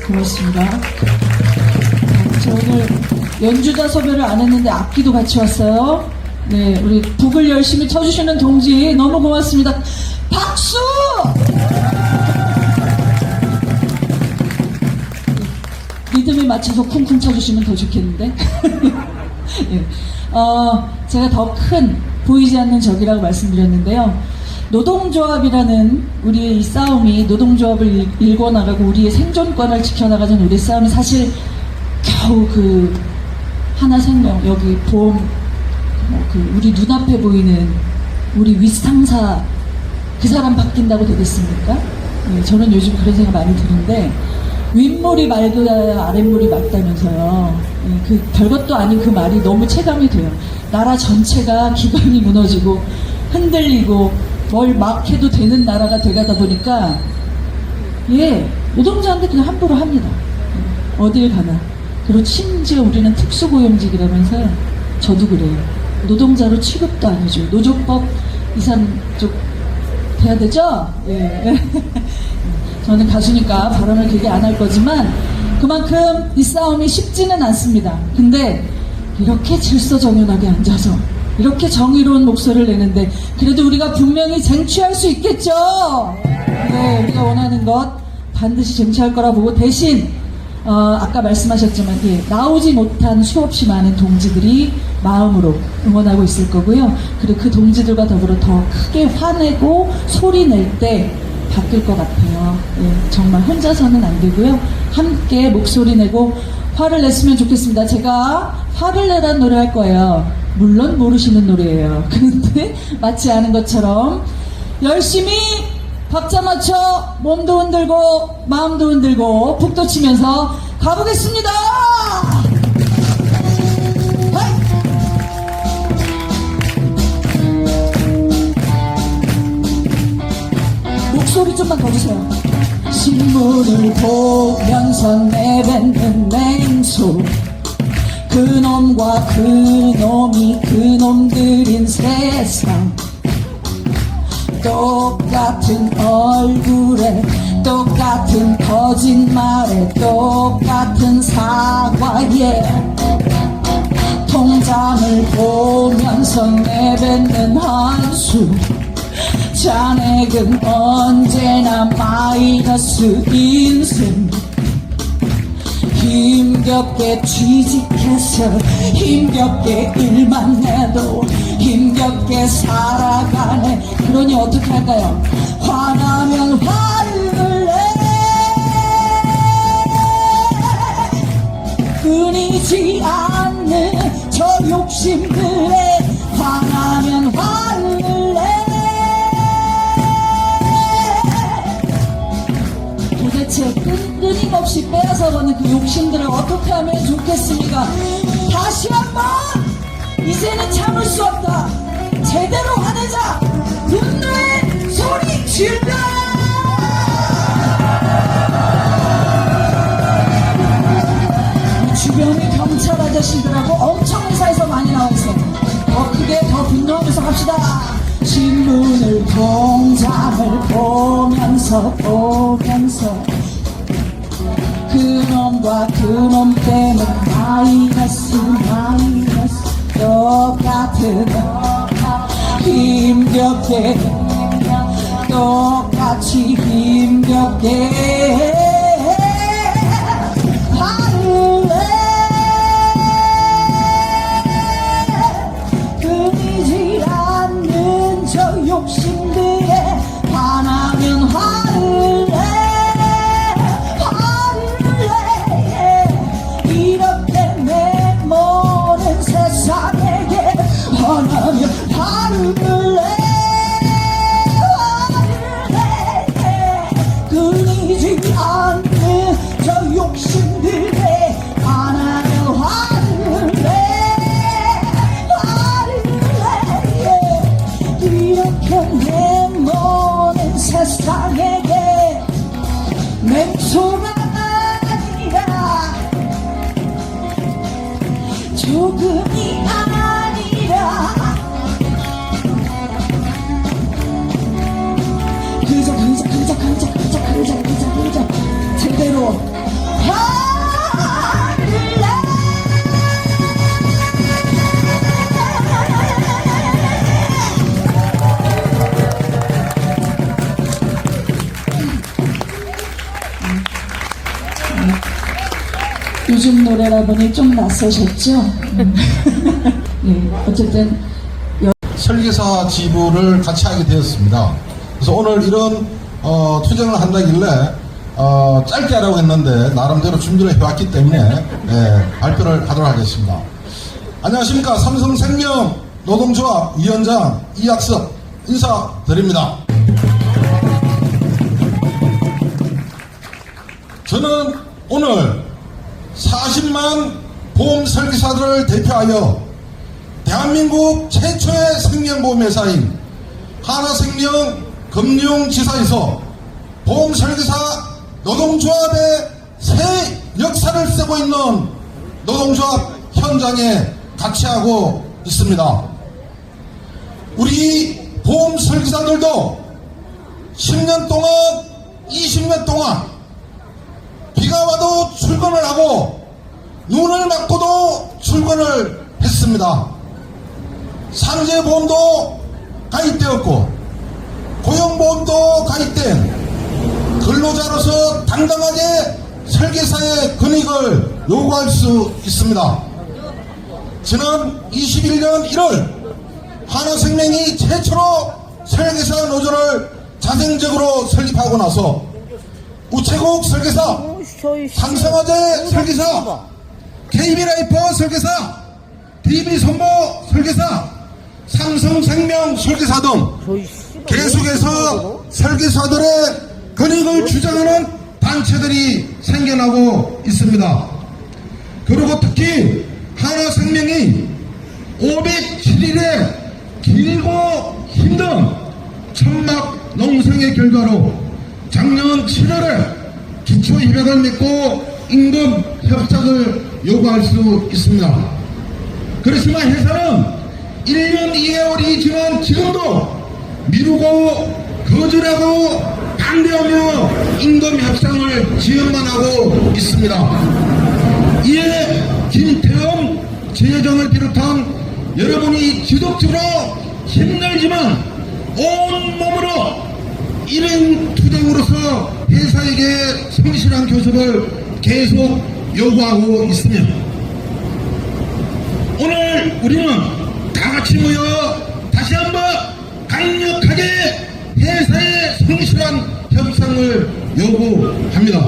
Speaker 3: 고맙습니다. 저 오늘 연주자 섭외를 안 했는데 악기도 같이 왔어요. 네, 우리 북을 열심히 쳐주시는 동지 너무 고맙습니다. 박수! 리듬에 맞춰서 쿵쿵 쳐주시면 더 좋겠는데. 예. 제가 더 큰 보이지 않는 적이라고 말씀드렸는데요. 노동조합이라는 우리의 이 싸움이, 노동조합을 일궈나가고 우리의 생존권을 지켜나가는 우리의 싸움이 사실 겨우 그 하나생명, 여기 보험, 우리 눈앞에 보이는 우리 윗상사 그 사람 바뀐다고 되겠습니까? 예, 저는 요즘 그런 생각 많이 드는데 윗물이 맑아야 아랫물이 맑다면서요. 예, 그 별것도 아닌 그 말이 너무 체감이 돼요. 나라 전체가 기반이 무너지고 흔들리고 뭘 막 해도 되는 나라가 돼가다 보니까 예, 노동자한테 그냥 함부로 합니다. 예, 어딜 가나. 그리고 심지어 우리는 특수고용직이라면서요. 저도 그래요. 노동자로 취급도 아니죠. 노조법 이상 쪽 돼야 되죠? 예. 저는 가수니까 발언을 길게 안 할 거지만 그만큼 이 싸움이 쉽지는 않습니다. 근데 이렇게 질서정연하게 앉아서 이렇게 정의로운 목소리를 내는데 그래도 우리가 분명히 쟁취할 수 있겠죠? 네, 우리가 원하는 것 반드시 쟁취할 거라 보고 대신 아까 말씀하셨지만 나오지 못한 수없이 많은 동지들이 마음으로 응원하고 있을 거고요. 그리고 그 동지들과 더불어 더 크게 화내고 소리 낼 때 바뀔 것 같아요. 예, 정말 혼자서는 안 되고요. 함께 목소리 내고 화를 냈으면 좋겠습니다. 제가 화를 내란 노래 할 거예요. 물론 모르시는 노래예요. 그런데 맞지 않은 것처럼 열심히 박자 맞춰 몸도 흔들고 마음도 흔들고 북도 치면서 가보겠습니다. 목소리 좀만 더 주세요. 신문을 보면서 내뱉는 맹수 그놈과 그놈이 그놈들인 세상 똑같은 얼굴에 똑같은 거짓말에 똑같은 사과에 통장을 보면서 내뱉는 한숨 잔액은 언제나 마이너스 인생 힘겹게 취직해서 힘겹게 일만 해도 힘겹게 살아가네. 그러니 어떻게 할까요? 화나면 화를 내 끊이지 않는 저 욕심들에 화나면 화를 내 도대체 끊임없이 빼앗아가는 그 욕심들을 어떻게 하면 좋겠습니까? 다시 한번 이제는 참을 수 없다. 제대로 화내자. 분노의 소리 질러. 주변에 경찰 아저씨들하고 엄청 회사에서 많이 나와 있어. 더 크게 더 분노하면서 갑시다. 신문을 통장을 보면서 그놈과 그놈 때문에 마이너스 똑같은 힘겹게 똑같이 힘겹게 화를 내 끊이지 않는 저 욕심들에 화나면 화를 내 이렇게 내모는 세상에게 화나면 화를 내 끊이지 않는 저 욕심들에 화나면 화를 내 이렇게 내모는 세상에게 맹소가 아니라 조금이 아니라 그저 제대로 화를 내 요즘 노래라 보니 좀 낯서셨죠? 네, 어쨌든
Speaker 9: 설계사 지부를 같이 하게 되었습니다. 그래서 오늘 이런 투쟁을 한다길래 짧게 하라고 했는데 나름대로 준비를 해왔기 때문에 발표를 하도록 하겠습니다. 안녕하십니까. 삼성생명 노동조합 위원장 이학섭 인사드립니다. 저는 오늘 40만 보험 설계사들을 대표하여 대한민국 최초의 생명보험회사인 하나생명 금융지사에서 보험설계사 노동조합의 새 역사를 쓰고 있는 노동조합 현장에 같이 하고 있습니다. 우리 보험 설계사들도 10년 동안 20년 동안 비가 와도 출근을 하고 눈을 맞고도 출근을 했습니다. 상제보험도 가입되었고 고용보험도 가입된 근로자로서 당당하게 설계사의 근익을 요구할 수 있습니다. 지난 21년 1월 하나생명이 최초로 설계사 노조를 자생적으로 설립하고 나서 우체국 설계사, 삼성화재 설계사, KB라이퍼 설계사, DB선모 설계사, 삼성생명 설계사 등 계속해서 설계사들의 근익을 주장하는 단체들이 생겨나고 있습니다. 그리고 특히 하나생명이 507일의 길고 힘든 천막 농성의 결과로 작년 7월에 기초협약을 맺고 임금 협상을 요구할 수 있습니다. 그렇지만 회사는 1년 2개월이 지난 지금도 미루고 거절하고 반대하며 임금 협상을 지연만 하고 있습니다. 이에 김태형 지회장을 비롯한 여러분이 지속적으로 힘들지만 온몸으로 일행투쟁으로서 회사에게 성실한 교섭을 계속 요구하고 있으며 오늘 우리는 다같이 모여 다시 한번 강력하게 회사의 성실한 협상을 요구합니다.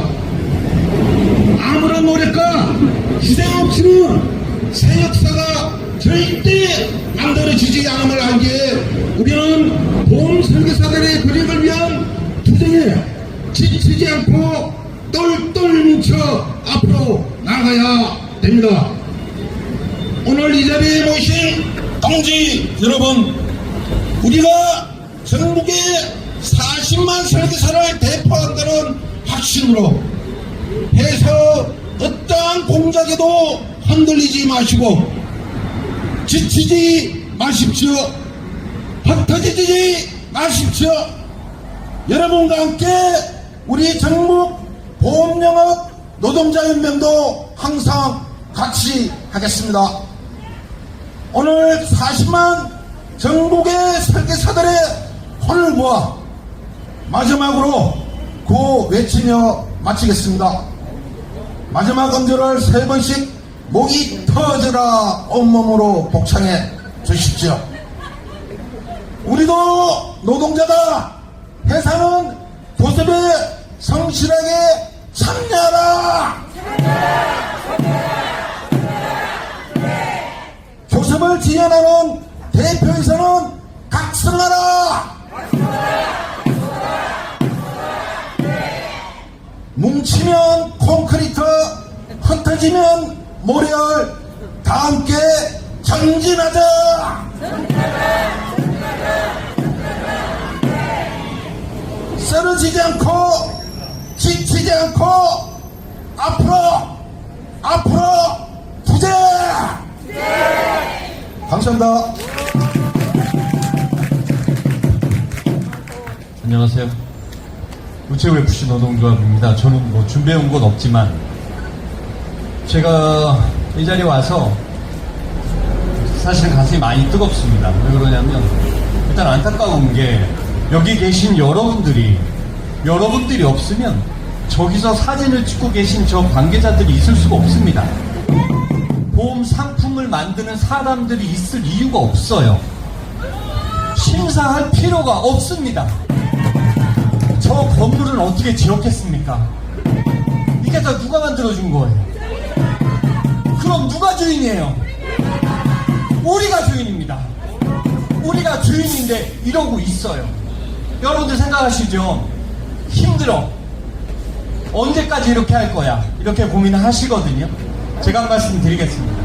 Speaker 9: 아무런 노력과 희생 없이는 새 역사가 절대 만들어지지 않음을 알기에 우리는 보험 설계사들의 권익을 위한 투쟁에 지치지 않고 똘똘 뭉쳐 앞으로 나가야 됩니다. 오늘 이 자리에 모신 동지 여러분, 우리가 전국의 40만 설계사를 대표한다는 확신으로 해서 어떠한 공작에도 흔들리지 마시고 지치지 마십시오. 흩어지지 마십시오. 여러분과 함께 우리 전국 보험영업 노동자연맹도 항상 같이 하겠습니다. 오늘 40만 전국의 설계사들의 혼을 모아 마지막으로 구호 외치며 마치겠습니다. 마지막 음절을 3번씩 목이 터져라 온몸으로 복창해 주십시오. 우리도 노동자다. 회사는 교섭에 성실하게 참여하라. 교섭을 지원하는 대표회사는 각성하라. 뭉치면 콘크리트, 흩어지면 모래알. 다 함께 전진하자. 쓰러지지 않고 지치지 않고 앞으로 투쟁. 감사합니다.
Speaker 10: 안녕하세요. 우체국 FC 노동조합입니다. 저는 뭐 준비해온 건 없지만 제가 이 자리에 와서 사실 가슴이 많이 뜨겁습니다. 왜 그러냐면 일단 안타까운 게 여기 계신 여러분들이 없으면 저기서 사진을 찍고 계신 저 관계자들이 있을 수가 없습니다. 보험 상품을 만드는 사람들이 있을 이유가 없어요. 심사할 필요가 없습니다. 저 건물은 어떻게 지었겠습니까? 이게 다 누가 만들어준 거예요? 그럼 누가 주인이에요? 우리가 주인입니다. 우리가 주인인데 이러고 있어요. 여러분들 생각하시죠? 힘들어. 언제까지 이렇게 할 거야? 이렇게 고민을 하시거든요. 제가 한 말씀 드리겠습니다.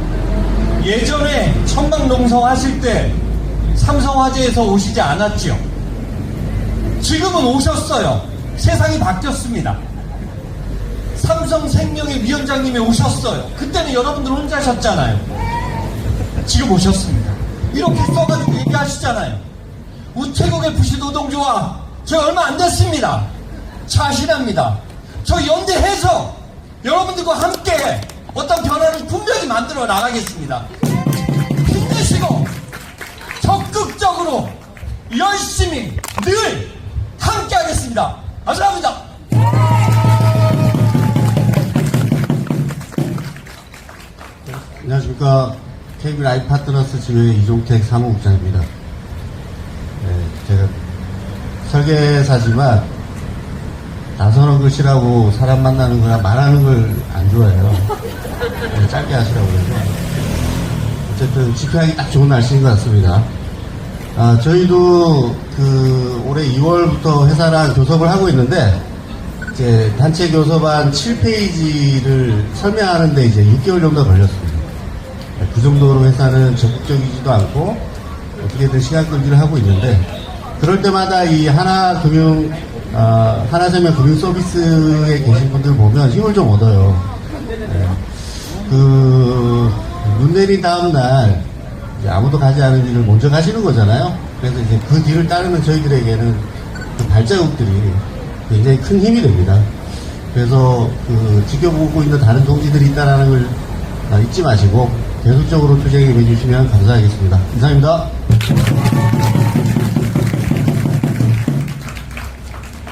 Speaker 10: 예전에 천막농성 하실 때 삼성화재에서 오시지 않았지요? 지금은 오셨어요. 세상이 바뀌었습니다. 삼성생명의 위원장님이 오셨어요. 그때는 여러분들 혼자 하셨잖아요. 지금 오셨습니다. 이렇게 써가지고 얘기하시잖아요. 우체국의 부시노동조합 저 얼마 안 됐습니다. 자신합니다. 저 연대해서 여러분들과 함께 어떤 변화를 분명히 만들어 나가겠습니다. 힘내시고 적극적으로 열심히 늘 함께 하겠습니다. 감사합니다.
Speaker 8: 안녕하십니까. KB 라이프 파트너스 지회 이종택 사무국장입니다. 제가 설계사지만 나서는 글씨라고 사람 만나는 거나 말하는 걸 안 좋아해요. 짧게 하시라고 그래서. 어쨌든 집회하기 딱 좋은 날씨인 것 같습니다. 저희도 올해 2월부터 회사랑 교섭을 하고 있는데, 이제 단체 교섭안 7페이지를 설명하는데 이제 6개월 정도 걸렸습니다. 그 정도로 회사는 적극적이지도 않고 어떻게든 시간 끌기를 하고 있는데, 그럴 때마다 이 하나생명 금융 서비스에 계신 분들 보면 힘을 좀 얻어요. 눈 내린 다음날 아무도 가지 않은 길을 먼저 가시는 거잖아요. 그래서 이제 그 길을 따르는 저희들에게는 그 발자국들이 굉장히 큰 힘이 됩니다. 그래서 지켜보고 있는 다른 동지들이 있다는 걸 잊지 마시고 계속적으로 투쟁에 임해주시면 감사하겠습니다. 이상입니다.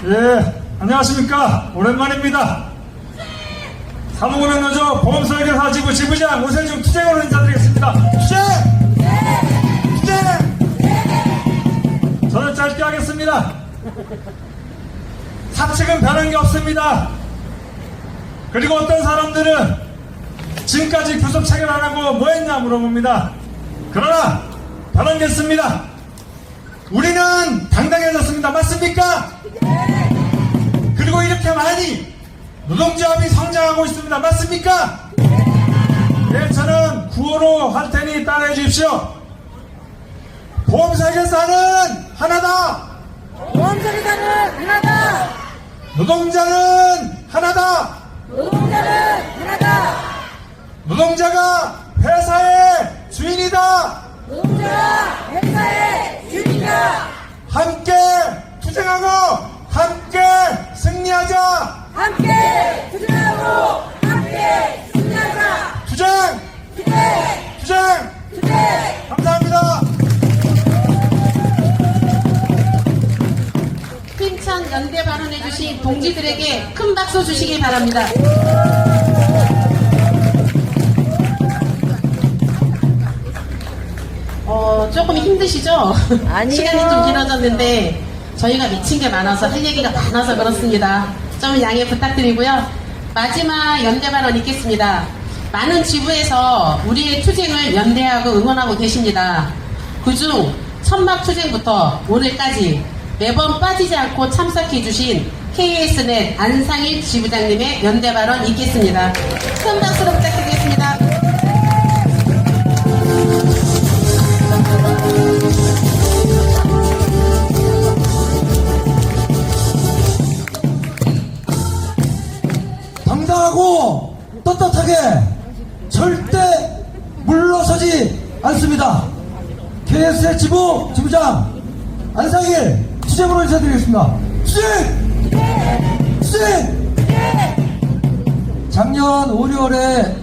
Speaker 11: 예, 안녕하십니까. 오랜만입니다. 사무근행노조 보험설계사 지부 지부장 오세중 투쟁으로 인사드리겠습니다. 투쟁! 투쟁! 저는 짧게 하겠습니다. 사측은 변한 게 없습니다. 그리고 어떤 사람들은 지금까지 교섭 체결 안 하고 뭐 했냐 물어봅니다. 그러나 변한 게 있습니다. 우리는 당당해졌습니다. 맞습니까? 그리고 이렇게 많이 노동조합이 성장하고 있습니다. 맞습니까? 네, 저는 구호로 할 테니 따라해 주십시오. 보험설계사는 하나다.
Speaker 7: 보험설계사는 하나다.
Speaker 11: 노동자는 하나다.
Speaker 7: 노동자는 하나다.
Speaker 11: 노동자가 회사의 주인이다.
Speaker 7: 노동자가 회사의 주인이다.
Speaker 11: 함께 투쟁하고 함께 승리하자.
Speaker 7: 함께 투쟁하고 함께 승리하자.
Speaker 11: 투쟁!
Speaker 7: 투쟁!
Speaker 11: 투쟁!
Speaker 7: 투쟁!
Speaker 11: 감사합니다.
Speaker 1: 힘찬 연대 발언해주신 동지들에게 큰 박수 주시기 바랍니다. 조금 힘드시죠?
Speaker 7: 아니요.
Speaker 1: 시간이 좀 길어졌는데 저희가 미친 게 많아서 할 얘기가 많아서 그렇습니다. 좀 양해 부탁드리고요. 마지막 연대 발언 있겠습니다. 많은 지부에서 우리의 투쟁을 연대하고 응원하고 계십니다. 그중 천막 투쟁부터 오늘까지 매번 빠지지 않고 참석해주신 KSnet 안상일 지부장님의 연대 발언 있겠습니다. 큰 박수로 부탁드리겠습니다.
Speaker 9: 당당하고 떳떳하게 절대 물러서지 않습니다. KS의 지부장 안상일 투쟁으로 인사드리겠습니다. 투쟁! 투쟁! 작년 5월에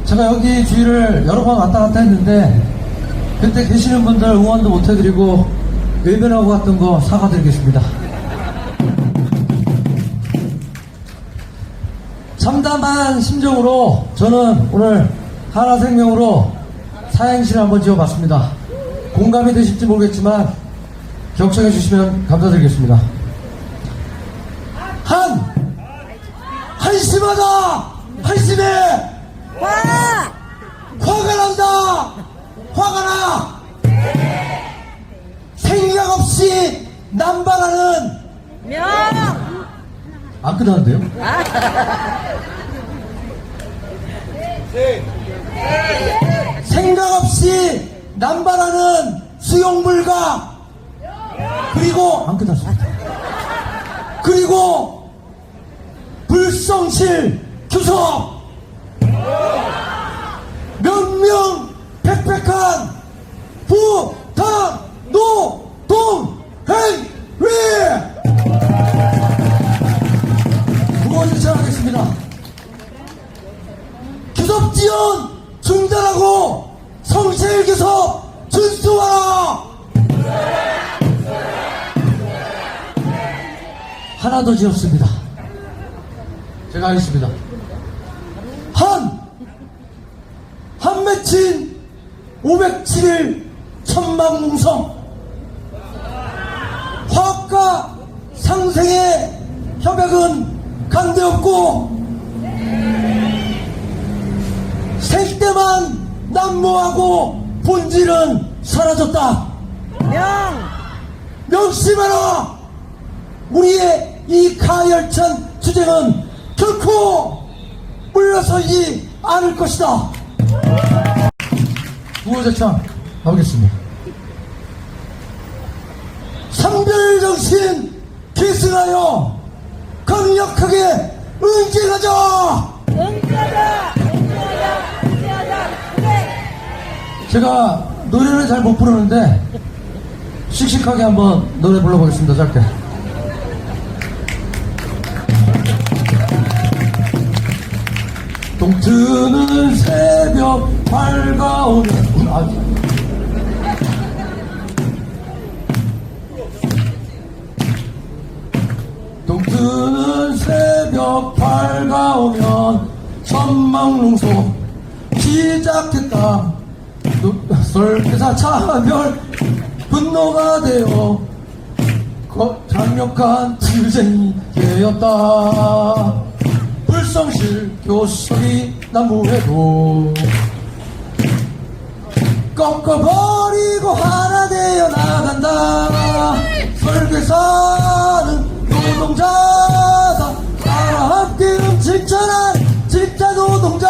Speaker 9: 제가 여기 주위를 여러 번 왔다 갔다 했는데 그때 계시는 분들 응원도 못 해드리고 외면하고 갔던 거 사과드리겠습니다. 참담한 심정으로 저는 오늘 하나생명으로 사행시를 한번 지어봤습니다. 공감이 되실지 모르겠지만 경청해 주시면 감사드리겠습니다. 한심하다! 한심해! 화가 난다! 화가 나! 생각 없이 남발하는 안 끝나는데요? 생각 없이 남발하는 수용불가 그리고 안 끝났습니다. 그리고 불신 불성실 규섭 명명백백한 부당노동행위 구호 제청하겠습니다. 규섭 지원 중단하고 성실 규섭 준수하라. 하나 더 지었습니다. 제가 하겠습니다. 한 맺힌 507일 천막농성 화학과 상생의 협약은 간대없고 셀 때만 난무하고 본질은 사라졌다. 명심하라. 우리의 이 가열찬 투쟁은 결코 물러서지 않을 것이다. 구호제청 가보겠습니다. 상별정신 계승하여 강력하게 응징하자. 제가 노래를 잘 못 부르는데 씩씩하게 한번 노래 불러보겠습니다. 짧게. 동트는 새벽 밝아오면 동트는 새벽 밝아오면 천막농소 시작했다. 설계사 차별 분노가 되어 강력한 투쟁이 되었다. 불성실 교섭이 난무해도 꺾어버리고 하나 되어 나간다. 설계사는 노동자다. 나라 함께 칭찬한 진짜 노동자.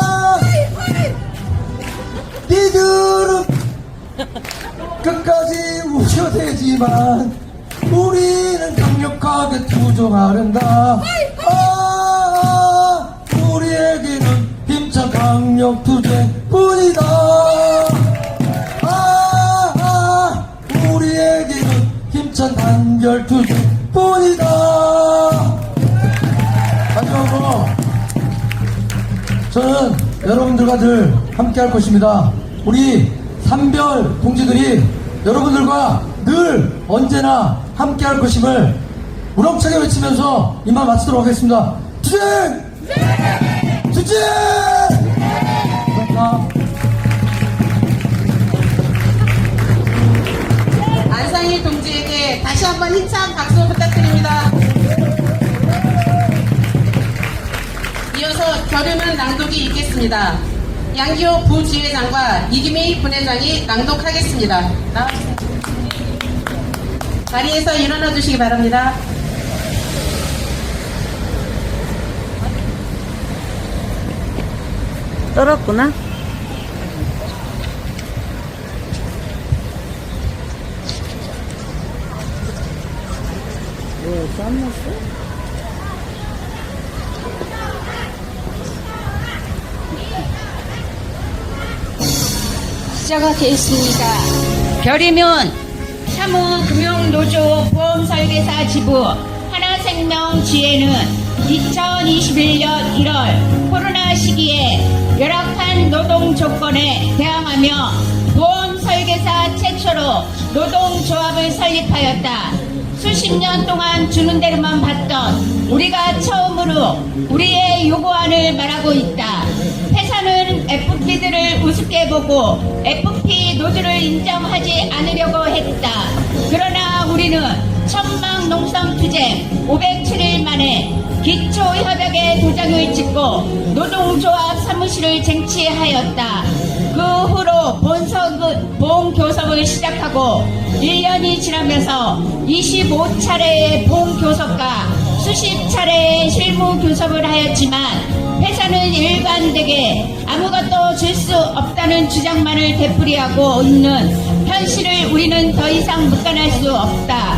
Speaker 9: 니들은 끝까지 우겨대지만 우리는 강력하게 투쟁하련다. 우리에게는 힘찬 강력 투쟁뿐이다. 우리에게는 힘찬 단결 투쟁뿐이다. 마지막으로 저는 여러분들과 늘 함께 할 것입니다. 우리 산별 동지들이 여러분들과 늘 언제나 함께 할 것임을 우렁차게 외치면서 이만 마치도록 하겠습니다. 투쟁! 투쟁! 감사합니다.
Speaker 1: 안상일 동지에게 다시 한번 힘찬 박수 부탁드립니다. 이어서 겨루는 낭독이 있겠습니다. 양기호 부지회장과 이김희 분회장이 낭독하겠습니다. 나와주세요. 자리에서 일어나 주시기 바랍니다.
Speaker 7: 떨었구나. 왜 쌈났어?
Speaker 12: 시작하겠습니다. 별이면 사무금융노조 보험설계사 지부 하나생명 지회는 2021년 1월 코로나 시기에 열악한 노동 조건에 대항하며 보험설계사 최초로 노동조합을 설립하였다. 수십 년 동안 주는 대로만 받던 우리가 처음으로 우리의 요구안을 말하고 있다. 회사는 FP들을 우습게 보고 FP 노조를 인정하지 않으려고 했다. 그러나 우리는 천막농성투쟁 507일 만에 기초협약에 도장을 찍고 노동조합 사무실을 쟁취하였다. 그 후로 본교섭을 시작하고 1년이 지나면서 25차례의 본교섭과 수십 차례의 실무 교섭을 하였지만 회사는 일관되게 아무것도 줄 수 없다는 주장만을 되풀이하고 있는 현실을 우리는 더 이상 묵관할 수 없다.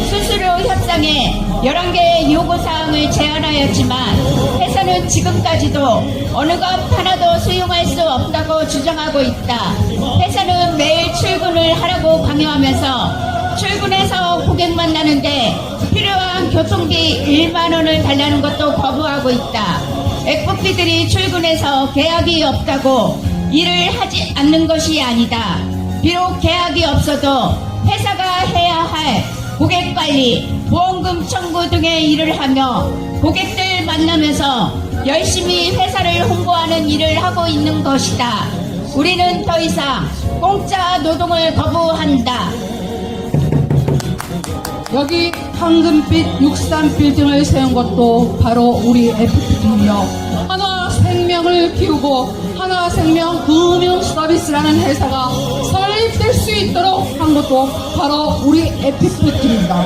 Speaker 12: 수수료 협상에 11개의 요구사항을 제안하였지만 회사는 회사는 지금까지도 어느 것 하나도 수용할 수 없다고 주장하고 있다. 회사는 매일 출근을 하라고 강요하면서 출근해서 고객 만나는데 필요한 교통비 1만 원을 달라는 것도 거부하고 있다. FP들이 출근해서 계약이 없다고 일을 하지 않는 것이 아니다. 비록 계약이 없어도 회사가 해야 할 고객 관리, 보험금 청구 등의 일을 하며 고객들 만나면서 열심히 회사를 홍보하는 일을 하고 있는 것이다. 우리는 더 이상 공짜 노동을 거부한다.
Speaker 3: 여기 황금빛 63 빌딩을 세운 것도 바로 우리 FP이며 하나생명을 키우고 하나생명 금융서비스라는 회사가 설립될 수 있도록 한 것도 바로 우리 FP입니다.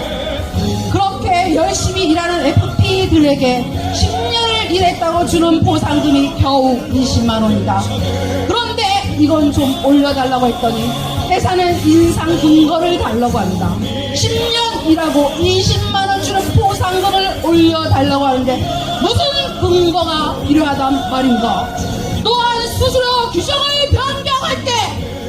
Speaker 3: 그렇게 열심히 일하는 FP들에게 10년을 일했다고 주는 보상금이 겨우 20만 원이다. 그런데 이건 좀 올려달라고 했더니 회사는 인상 근거를 달라고 한다. 10년 일하고 20만 원 주는 보상금을 올려달라고 하는데 무슨 근거가 필요하단 말인가? 또한 수수료 규정을 변경할 때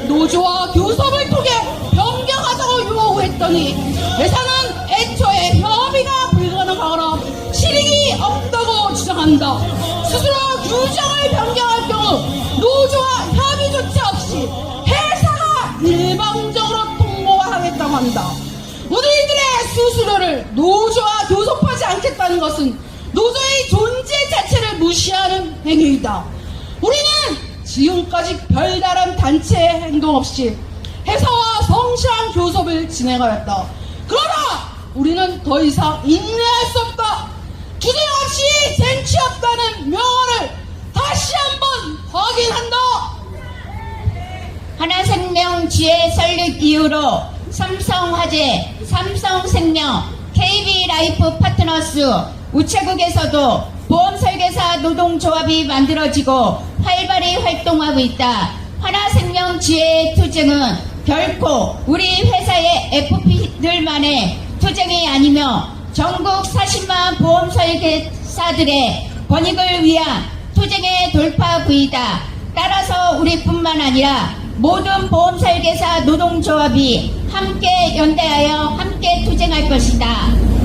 Speaker 3: 노조와 교섭을 통해 변경하자고 요구했더니 회사는 애초에 협의가 불가능하거나 실익이 없다고 주장한다. 수수료 규정을 변경할 경우 노조와 협의조차 없이 회사가 일방적으로 통보하겠다고 한다. 우리들의 수수료를 노조와 교섭하지 않겠다는 것은 노조의 존재 자체를 무시하는 행위이다. 우리는 지금까지 별다른 단체 행동 없이 회사와 성실한 교섭을 진행하였다. 그러나 우리는 더 이상 인내할 수 없다. 투쟁 없이 쟁취 없다는 명언을 다시 한번 확인한다.
Speaker 12: 하나생명 지회 설립 이후로 삼성화재, 삼성생명, KB라이프 파트너스, 우체국에서도 보험설계사 노동조합이 만들어지고 활발히 활동하고 있다. 하나생명 지회의 투쟁은 결코 우리 회사의 FP들만의 투쟁이 아니며 전국 40만 보험설계사들의 권익을 위한 투쟁의 돌파구이다. 따라서 우리뿐만 아니라 모든 보험설계사 노동조합이 함께 연대하여 함께 투쟁할 것이다.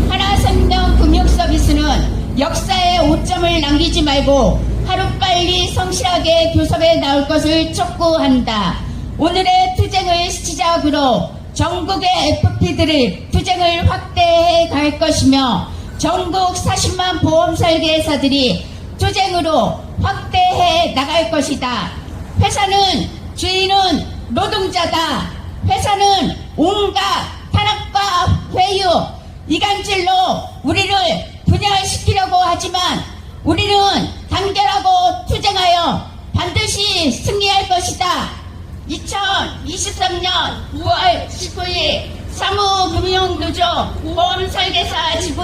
Speaker 12: 하나생명 금융서비스는 역사의 오점을 남기지 말고 하루빨리 성실하게 교섭에 나올 것을 촉구한다. 오늘의 투쟁을 시작으로 전국의 FP들을 투쟁을 확대해 갈 것이며 전국 40만 보험설계사들이 투쟁으로 확대해 나갈 것이다. 회사는 주인은 노동자다. 회사는 온갖 탄압과 회유, 이간질로 우리를 분열시키려고 하지만 우리는 단결하고 투쟁하여 반드시 승리할 것이다. 2023년 9월 19일 사무금융노조 보험설계사 지부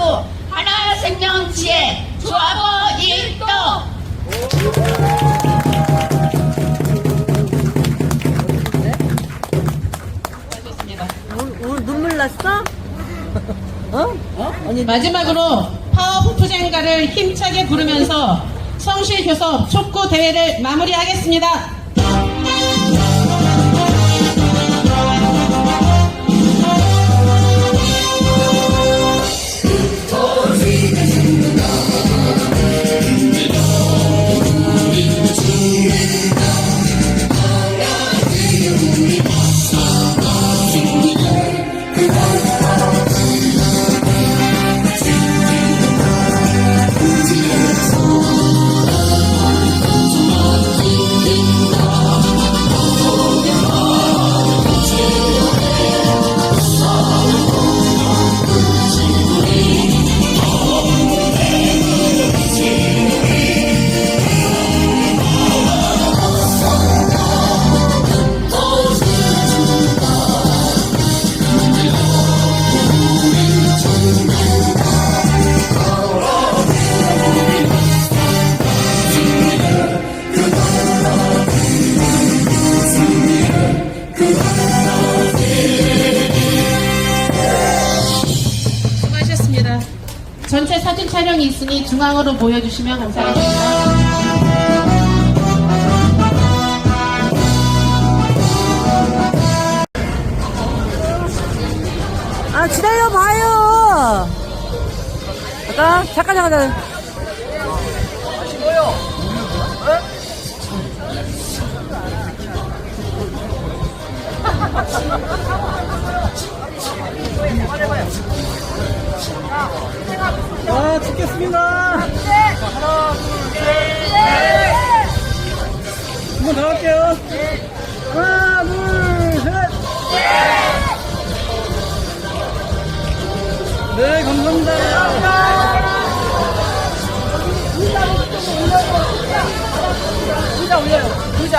Speaker 12: 하나생명지회 조합원 일동.
Speaker 7: 오늘 눈물 났어?
Speaker 1: 마지막으로 파업 투쟁가를 힘차게 부르면서 성실교섭 촉구 대회를 마무리하겠습니다. 촬영이 있으니 중앙으로 모여주시면 감사하겠습니다.
Speaker 7: 아, 기다려봐요. 잠깐.
Speaker 9: 아, 찍겠습니다. 하나, 둘, 셋. 한번 더 할게요. 하나, 둘, 셋. 네, 감사합니다. 의자 올려요. 의자.